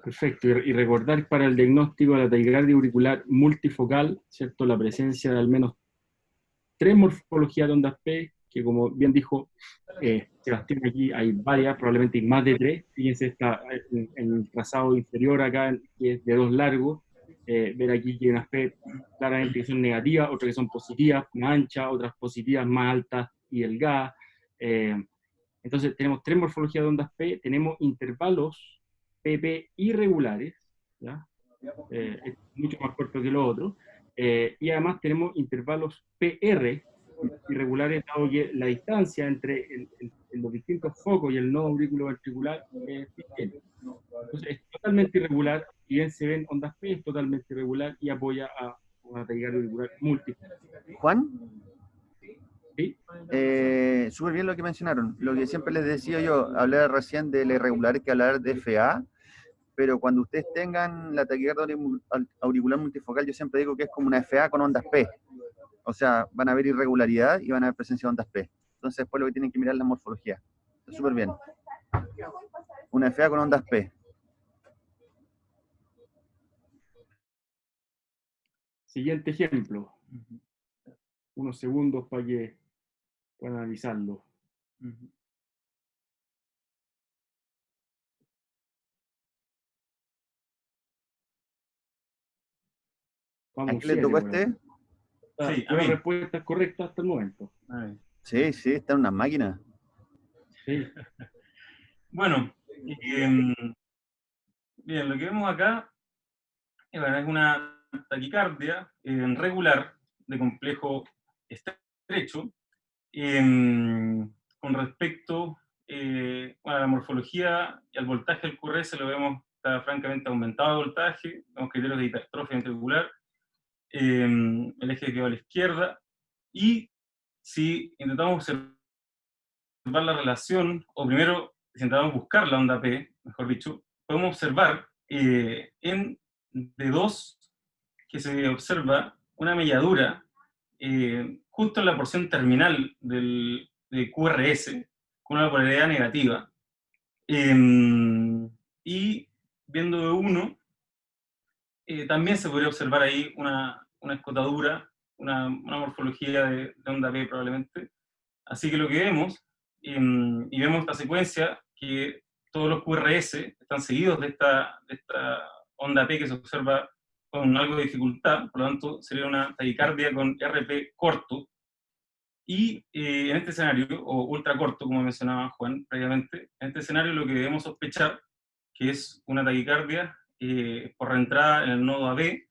perfecto. Y recordar para el diagnóstico de la taquicardia auricular multifocal, ¿cierto? La presencia de al menos 3 morfologías de ondas P, que como bien dijo Sebastián, aquí hay varias, probablemente hay más de 3. Fíjense, está en el trazado inferior acá, que es de 2 largos. Ver aquí que hay unas P claramente que son negativas, otras que son positivas, más anchas, otras positivas más altas y delgadas. Entonces tenemos 3 morfologías de ondas P, tenemos intervalos PP irregulares, ¿ya? Es mucho más corto que lo otro, y además tenemos intervalos PR irregulares, dado que la distancia entre los distintos focos y el nodo auriculoventricular es distinta. Entonces es totalmente irregular, y bien se ven ondas P, es totalmente irregular y apoya a una taquicardia auricular múltiple. Juan, ¿Sí? súper bien lo que mencionaron. Lo que siempre les decía yo, hablar recién de la irregular que hablar de FA, pero cuando ustedes tengan la taquicardia auricular multifocal, yo siempre digo que es como una FA con ondas P. O sea, van a haber irregularidad y van a haber presencia de ondas P. Entonces después lo que tienen que mirar es la morfología. Está súper bien. Una FA con ondas P. Siguiente ejemplo. Unos segundos para que puedan analizarlo. ¿A qué le tocó este? Sí, a Una mí. respuesta correcta hasta el momento. Sí, sí, está en unas máquinas. Sí. Bueno, bien, lo que vemos acá bueno, es una taquicardia regular de complejo estrecho. Con respecto bueno, a la morfología y al voltaje del QRS, lo vemos, está francamente aumentado el voltaje, vemos criterios de hipertrofia ventricular, el eje que va a la izquierda, y si intentamos observar la relación, o primero, si intentamos buscar la onda P, mejor dicho, podemos observar en D2 que se observa una melladura justo en la porción terminal del QRS, con una polaridad negativa. Y viendo de uno, también se podría observar ahí una escotadura, una morfología de onda P probablemente. Así que lo que vemos, y vemos esta secuencia, que todos los QRS están seguidos de esta onda P que se observa con algo de dificultad, por lo tanto sería una taquicardia con RP corto, y en este escenario, o ultra corto, como mencionaba Juan previamente, en este escenario lo que debemos sospechar que es una taquicardia por reentrada en el nodo AB,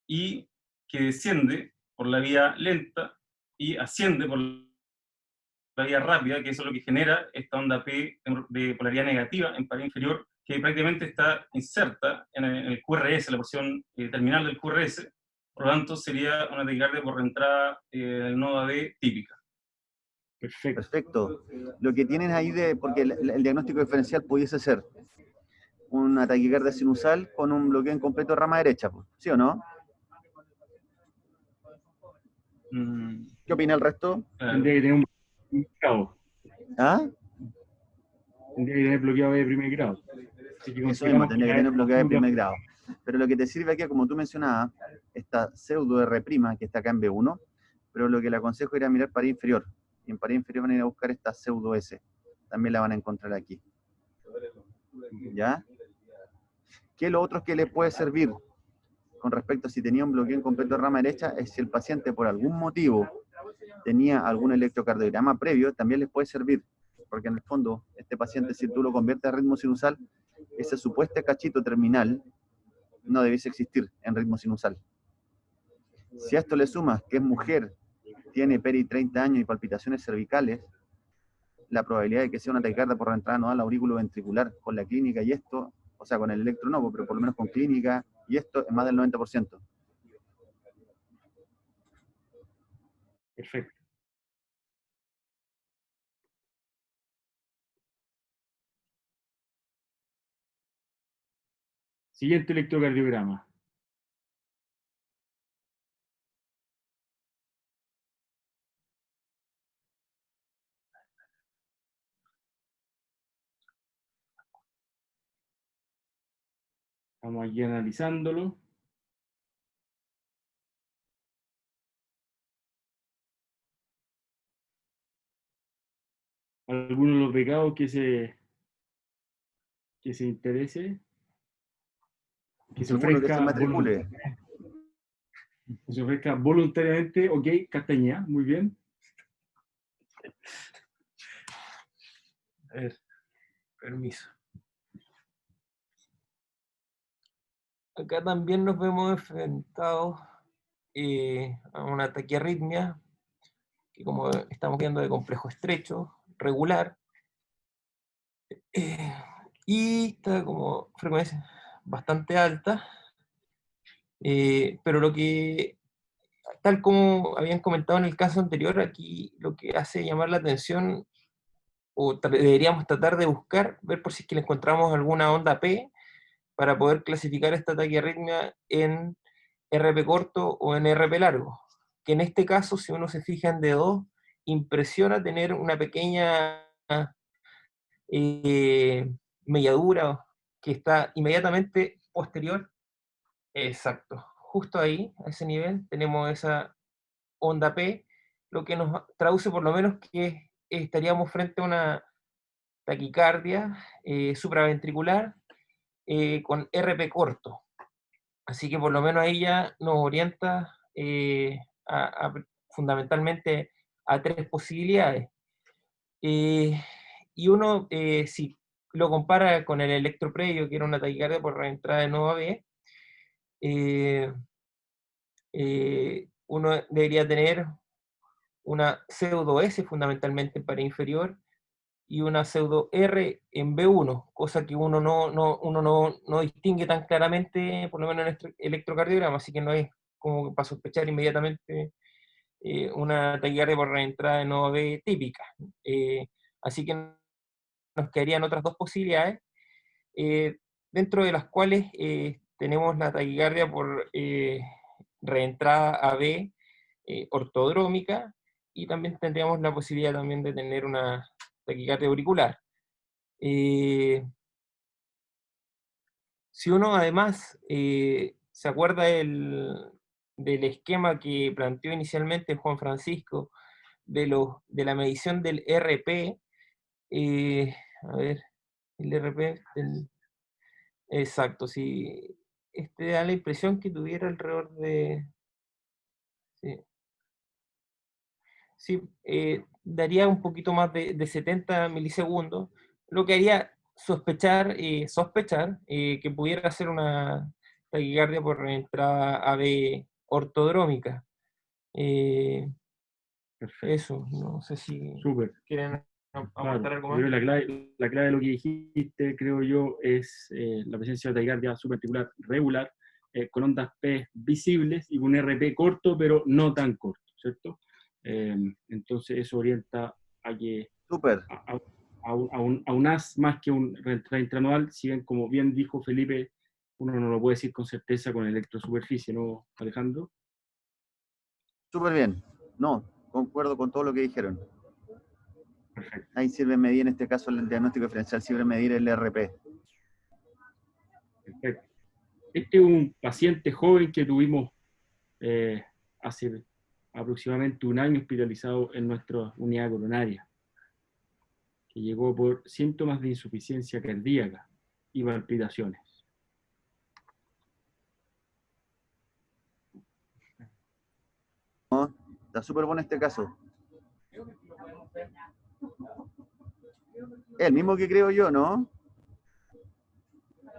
y que desciende por la vía lenta y asciende por la vía rápida, que eso es lo que genera esta onda P de polaridad negativa en pared inferior, que prácticamente está inserta en el QRS, la porción terminal del QRS, por lo tanto sería una taquicardia por reentrada del nodo AB típica. Perfecto. Perfecto. Lo que tienen ahí porque el diagnóstico diferencial pudiese ser una taquicardia sinusal con un bloqueo incompleto de rama derecha, ¿sí o no? ¿Qué opina el resto? Claro. Tendría que tener un bloqueado. ¿Ah? Tendría que tener bloqueado de primer grado. Así que Eso mismo, consideramos tendría que tener bloqueo de primer grado. Pero lo que te sirve aquí, como tú mencionabas, esta pseudo R', que está acá en B1, pero lo que le aconsejo es ir a mirar pared inferior. Y en pared inferior van a ir a buscar esta pseudo S. También la van a encontrar aquí. ¿Ya? ¿Qué es lo otro que le puede servir con respecto a si tenía un bloqueo incompleto de rama derecha? Es si el paciente por algún motivo tenía algún electrocardiograma previo, también les puede servir. Porque en el fondo, este paciente, si tú lo conviertes a ritmo sinusal, ese supuesto cachito terminal no debiese existir en ritmo sinusal. Si a esto le sumas que es mujer, tiene peri 30 años y palpitaciones cervicales, la probabilidad de que sea una taquicardia por reentrada nodal aurículo ventricular con la clínica y esto, o sea, con el electro no, pero por lo menos con clínica y esto, es más del 90%. Perfecto. Siguiente electrocardiograma. Estamos aquí analizándolo. ¿Alguno de los becados que se interese? Que se Alguno que se ofrezca matricule. voluntariamente. Ok, Castañeda, muy bien. A ver, permiso. Acá también nos vemos enfrentados a una taquiarritmia, que como estamos viendo de complejo estrecho, regular, y está como frecuencia bastante alta, pero lo que, tal como habían comentado en el caso anterior, aquí lo que hace llamar la atención, o deberíamos tratar de buscar, ver por si es que le encontramos alguna onda P, para poder clasificar esta taquiarritmia en RP corto o en RP largo, que en este caso, si uno se fija en D2, impresiona tener una pequeña melladura que está inmediatamente posterior. Exacto, justo ahí, a ese nivel, tenemos esa onda P, lo que nos traduce por lo menos que estaríamos frente a una taquicardia supraventricular con RP corto. Así que por lo menos ahí ya nos orienta fundamentalmente a tres posibilidades. Y uno, si lo compara con el electroprevio, que era una taquicardia por reentrada de nova B, uno debería tener una pseudo S fundamentalmente para inferior y una pseudo R en B1, cosa que uno no distingue tan claramente, por lo menos en el electrocardiograma, así que no es como para sospechar inmediatamente una taquicardia por reentrada de nova B típica. Así que nos quedarían otras dos posibilidades, dentro de las cuales tenemos la taquicardia por reentrada AB ortodrómica, y también tendríamos la posibilidad también de tener una taquicardia auricular. Si uno además se acuerda del esquema que planteó inicialmente Juan Francisco de la medición del RP, a ver, el RP, exacto, sí, da la impresión que tuviera alrededor de... Sí, daría un poquito más de 70 milisegundos, lo que haría sospechar que pudiera ser una taquicardia por entrada AB ortodrómica. Eso, no sé si Súper. quieren aportar Claro, algo yo más. creo que la clave de lo que dijiste, creo yo, es la presencia de taquicardia supraventricular regular, con ondas P visibles y un RP corto, pero no tan corto, ¿cierto? Entonces eso orienta a que Súper. a un as más que un reentrada intranual, si bien, como bien dijo Felipe, uno no lo puede decir con certeza con electrosuperficie, ¿no, Alejandro? Súper bien. No, concuerdo con todo lo que dijeron. Perfecto. Ahí sirve medir, en este caso, el diagnóstico diferencial sirve medir el RP. Perfecto. Este es un paciente joven que tuvimos hace aproximadamente un año hospitalizado en nuestra unidad coronaria, que llegó por síntomas de insuficiencia cardíaca y palpitaciones. ¿No? Está súper bueno este caso. El mismo que creo yo, ¿no?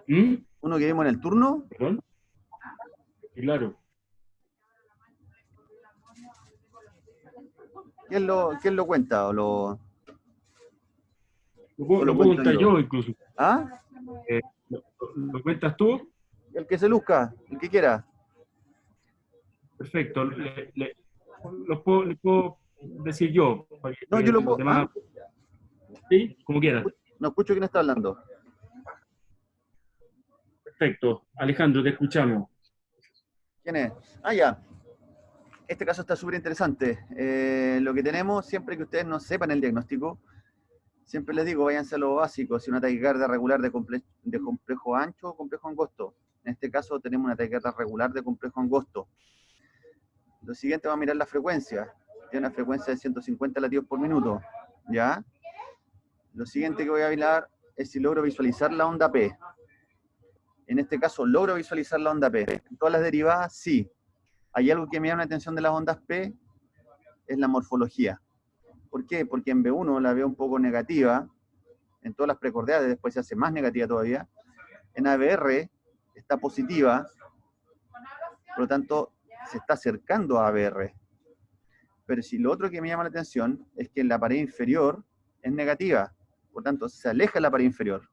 ¿Mm? Uno que vimos en el turno. ¿Perdón? Claro. ¿Quién lo cuenta? ¿O lo Lo puedo puedo contar yo? yo incluso. ¿Ah? ¿Lo cuentas tú? El que se luzca, el que quiera. Perfecto. Les puedo decir yo, para que No, yo lo los puedo. ¿Ah? demás... ¿Sí? Como quieras. No escucho quién está hablando. Perfecto. Alejandro, te escuchamos. ¿Quién es? Ah, ya. Este caso está súper interesante. Lo que tenemos, siempre que ustedes no sepan el diagnóstico, siempre les digo, váyanse a lo básico, si una taquicardia regular de complejo ancho o complejo angosto. En este caso tenemos una taquicardia regular de complejo angosto. Lo siguiente, va a mirar la frecuencia. Tiene una frecuencia de 150 latidos por minuto. ¿Ya? Lo siguiente que voy a mirar es si logro visualizar la onda P. En este caso, logro visualizar la onda P. En todas las derivadas, sí. Hay algo que me llama la atención de las ondas P, es la morfología. ¿Por qué? Porque en B1 la veo un poco negativa, en todas las precordiales después se hace más negativa todavía. En ABR está positiva, por lo tanto se está acercando a ABR. Pero si lo otro que me llama la atención es que en la pared inferior es negativa, por tanto se aleja la pared inferior.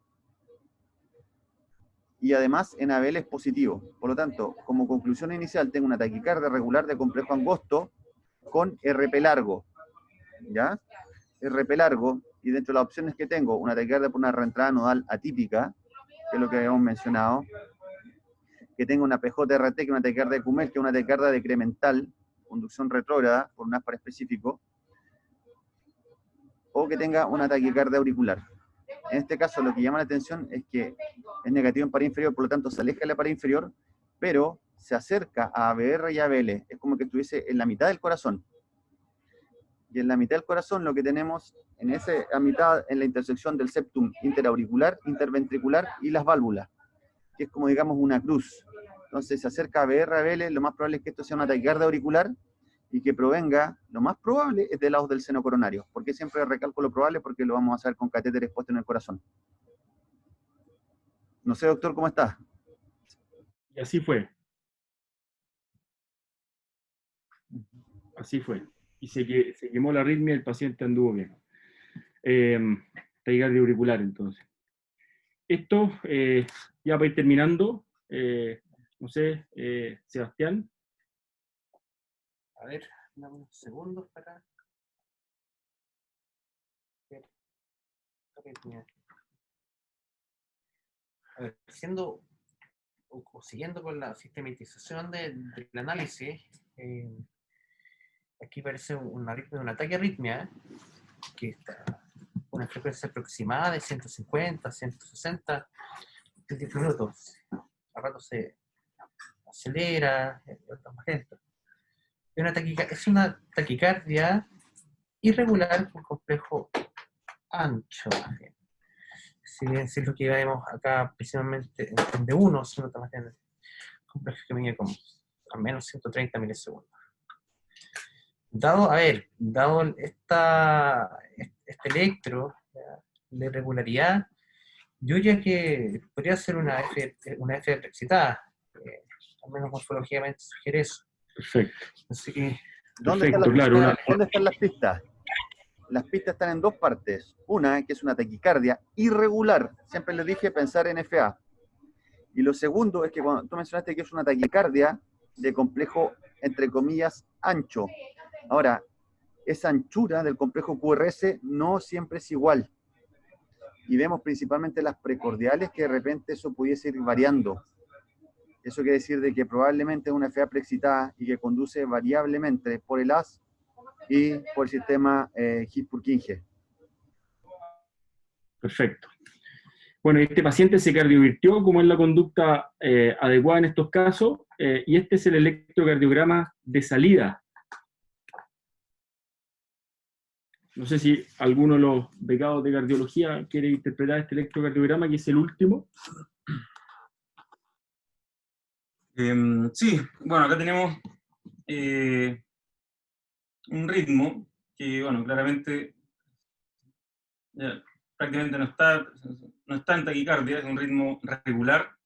Y además en ABL es positivo. Por lo tanto, como conclusión inicial tengo una taquicardia regular de complejo angosto con RP largo. ¿Ya? RP largo, y dentro de las opciones que tengo, una taquicardia por una reentrada nodal atípica, que es lo que habíamos mencionado, que tenga una PJRT, que es una taquicardia de Kummel, que es una taquicardia decremental, conducción retrógrada, por un ASPAR específico, o que tenga una taquicardia auricular. En este caso, lo que llama la atención es que es negativo en pared inferior, por lo tanto se aleja de la pared inferior, pero se acerca a ABR y ABL, es como que estuviese en la mitad del corazón. Y en la mitad del corazón lo que tenemos, a mitad, en la intersección del septum interauricular, interventricular y las válvulas, que es como, digamos, una cruz. Entonces se acerca a ABR, ABL, lo más probable es que esto sea una taquicardia auricular, y que provenga, lo más probable, es del lado del seno coronario. ¿Por qué siempre recalco lo probable? Porque lo vamos a hacer con catéteres puestos en el corazón. No sé, doctor, ¿cómo está? Y así fue. Así fue. Y se quemó la arritmia y el paciente anduvo bien. Taquicardia auricular, entonces. Esto, ya para ir terminando, no sé, Sebastián. A ver, dame unos segundos para ver. A ver, siguiendo con la sistematización del análisis, aquí parece un ataque arritmia, que está con una frecuencia aproximada de 150, 160 en 10 minutos. A rato se acelera, otros más lento. Es una taquicardia irregular por complejo ancho. Si bien es lo que vemos acá principalmente en D1, sino también complejo que mide como al menos 130 milisegundos. Dado este electro de irregularidad, yo diría que podría ser una F excitada, al menos morfológicamente sugiere eso. Perfecto. Así que, ¿Dónde están las pistas? Las pistas están en dos partes. Una, que es una taquicardia irregular. Siempre les dije pensar en FA. Y lo segundo es que cuando tú mencionaste que es una taquicardia de complejo, entre comillas, ancho. Ahora, esa anchura del complejo QRS no siempre es igual. Y vemos principalmente las precordiales que de repente eso pudiese ir variando. Eso quiere decir de que probablemente es una FA preexcitada y que conduce variablemente por el AS y por el sistema His-Purkinje. Perfecto. Bueno, este paciente se cardiovirtió, como es la conducta adecuada en estos casos, y este es el electrocardiograma de salida. No sé si alguno de los becados de cardiología quiere interpretar este electrocardiograma, que es el último. Sí, bueno, acá tenemos un ritmo que, bueno, claramente prácticamente no está en taquicardia, es un ritmo regular,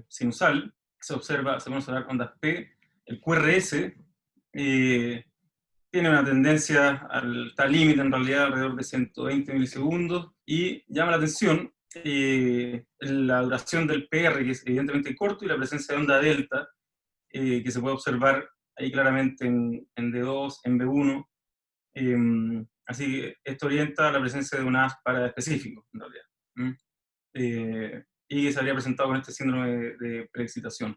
sinusal, se pueden observar ondas P, el QRS tiene una tendencia está límite en realidad alrededor de 120 milisegundos, y llama la atención la duración del PR, que es evidentemente corto, y la presencia de onda delta, que se puede observar ahí claramente en D2, en B1, así que esto orienta a la presencia de un ASPAR específico, en realidad, y que se habría presentado con este síndrome de preexcitación.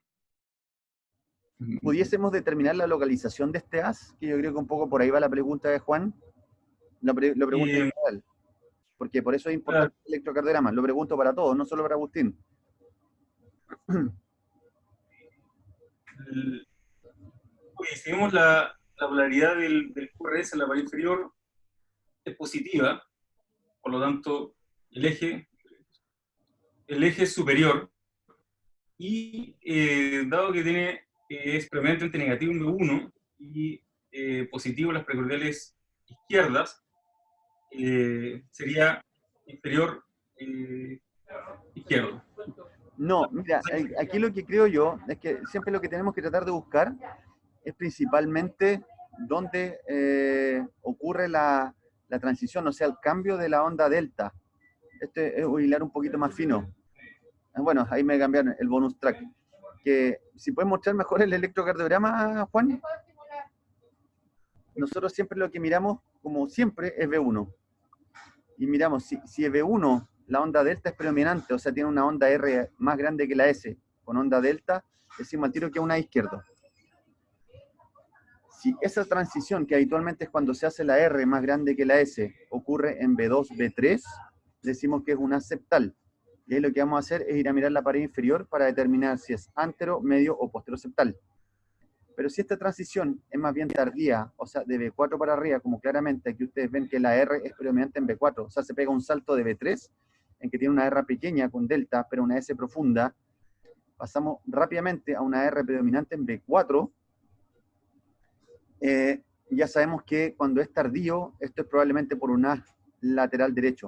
¿Pudiésemos determinar la localización de este AS? Que yo creo que un poco por ahí va la pregunta de Juan. Lo pregunto en general, porque por eso es importante el electrocardiograma. Lo pregunto para todos, no solo para Agustín. Si vemos la polaridad del QRS en la pared inferior es positiva, por lo tanto el eje superior, y dado que es predominantemente negativo en B1 y positivo en las precordiales izquierdas, sería inferior izquierdo. No, mira, aquí lo que creo yo es que siempre lo que tenemos que tratar de buscar es principalmente dónde ocurre la transición, o sea, el cambio de la onda delta. Este es un hilar un poquito más fino. Bueno, ahí me cambiaron el bonus track. Que si puedes mostrar mejor el electrocardiograma, Juan. Nosotros siempre lo que miramos, como siempre, es B1. Y miramos, si es B1 la onda delta es predominante, o sea, tiene una onda R más grande que la S, con onda delta, decimos al tiro que es una izquierdo. Si esa transición, que habitualmente es cuando se hace la R más grande que la S, ocurre en B2, B3, decimos que es una septal. Y ahí lo que vamos a hacer es ir a mirar la pared inferior para determinar si es antero, medio o posteroseptal. Pero si esta transición es más bien tardía, o sea, de B4 para arriba, como claramente aquí ustedes ven que la R es predominante en B4, o sea, se pega un salto de B3, en que tiene una R pequeña con delta, pero una S profunda, pasamos rápidamente a una R predominante en B4, ya sabemos que cuando es tardío, esto es probablemente por un as lateral derecho.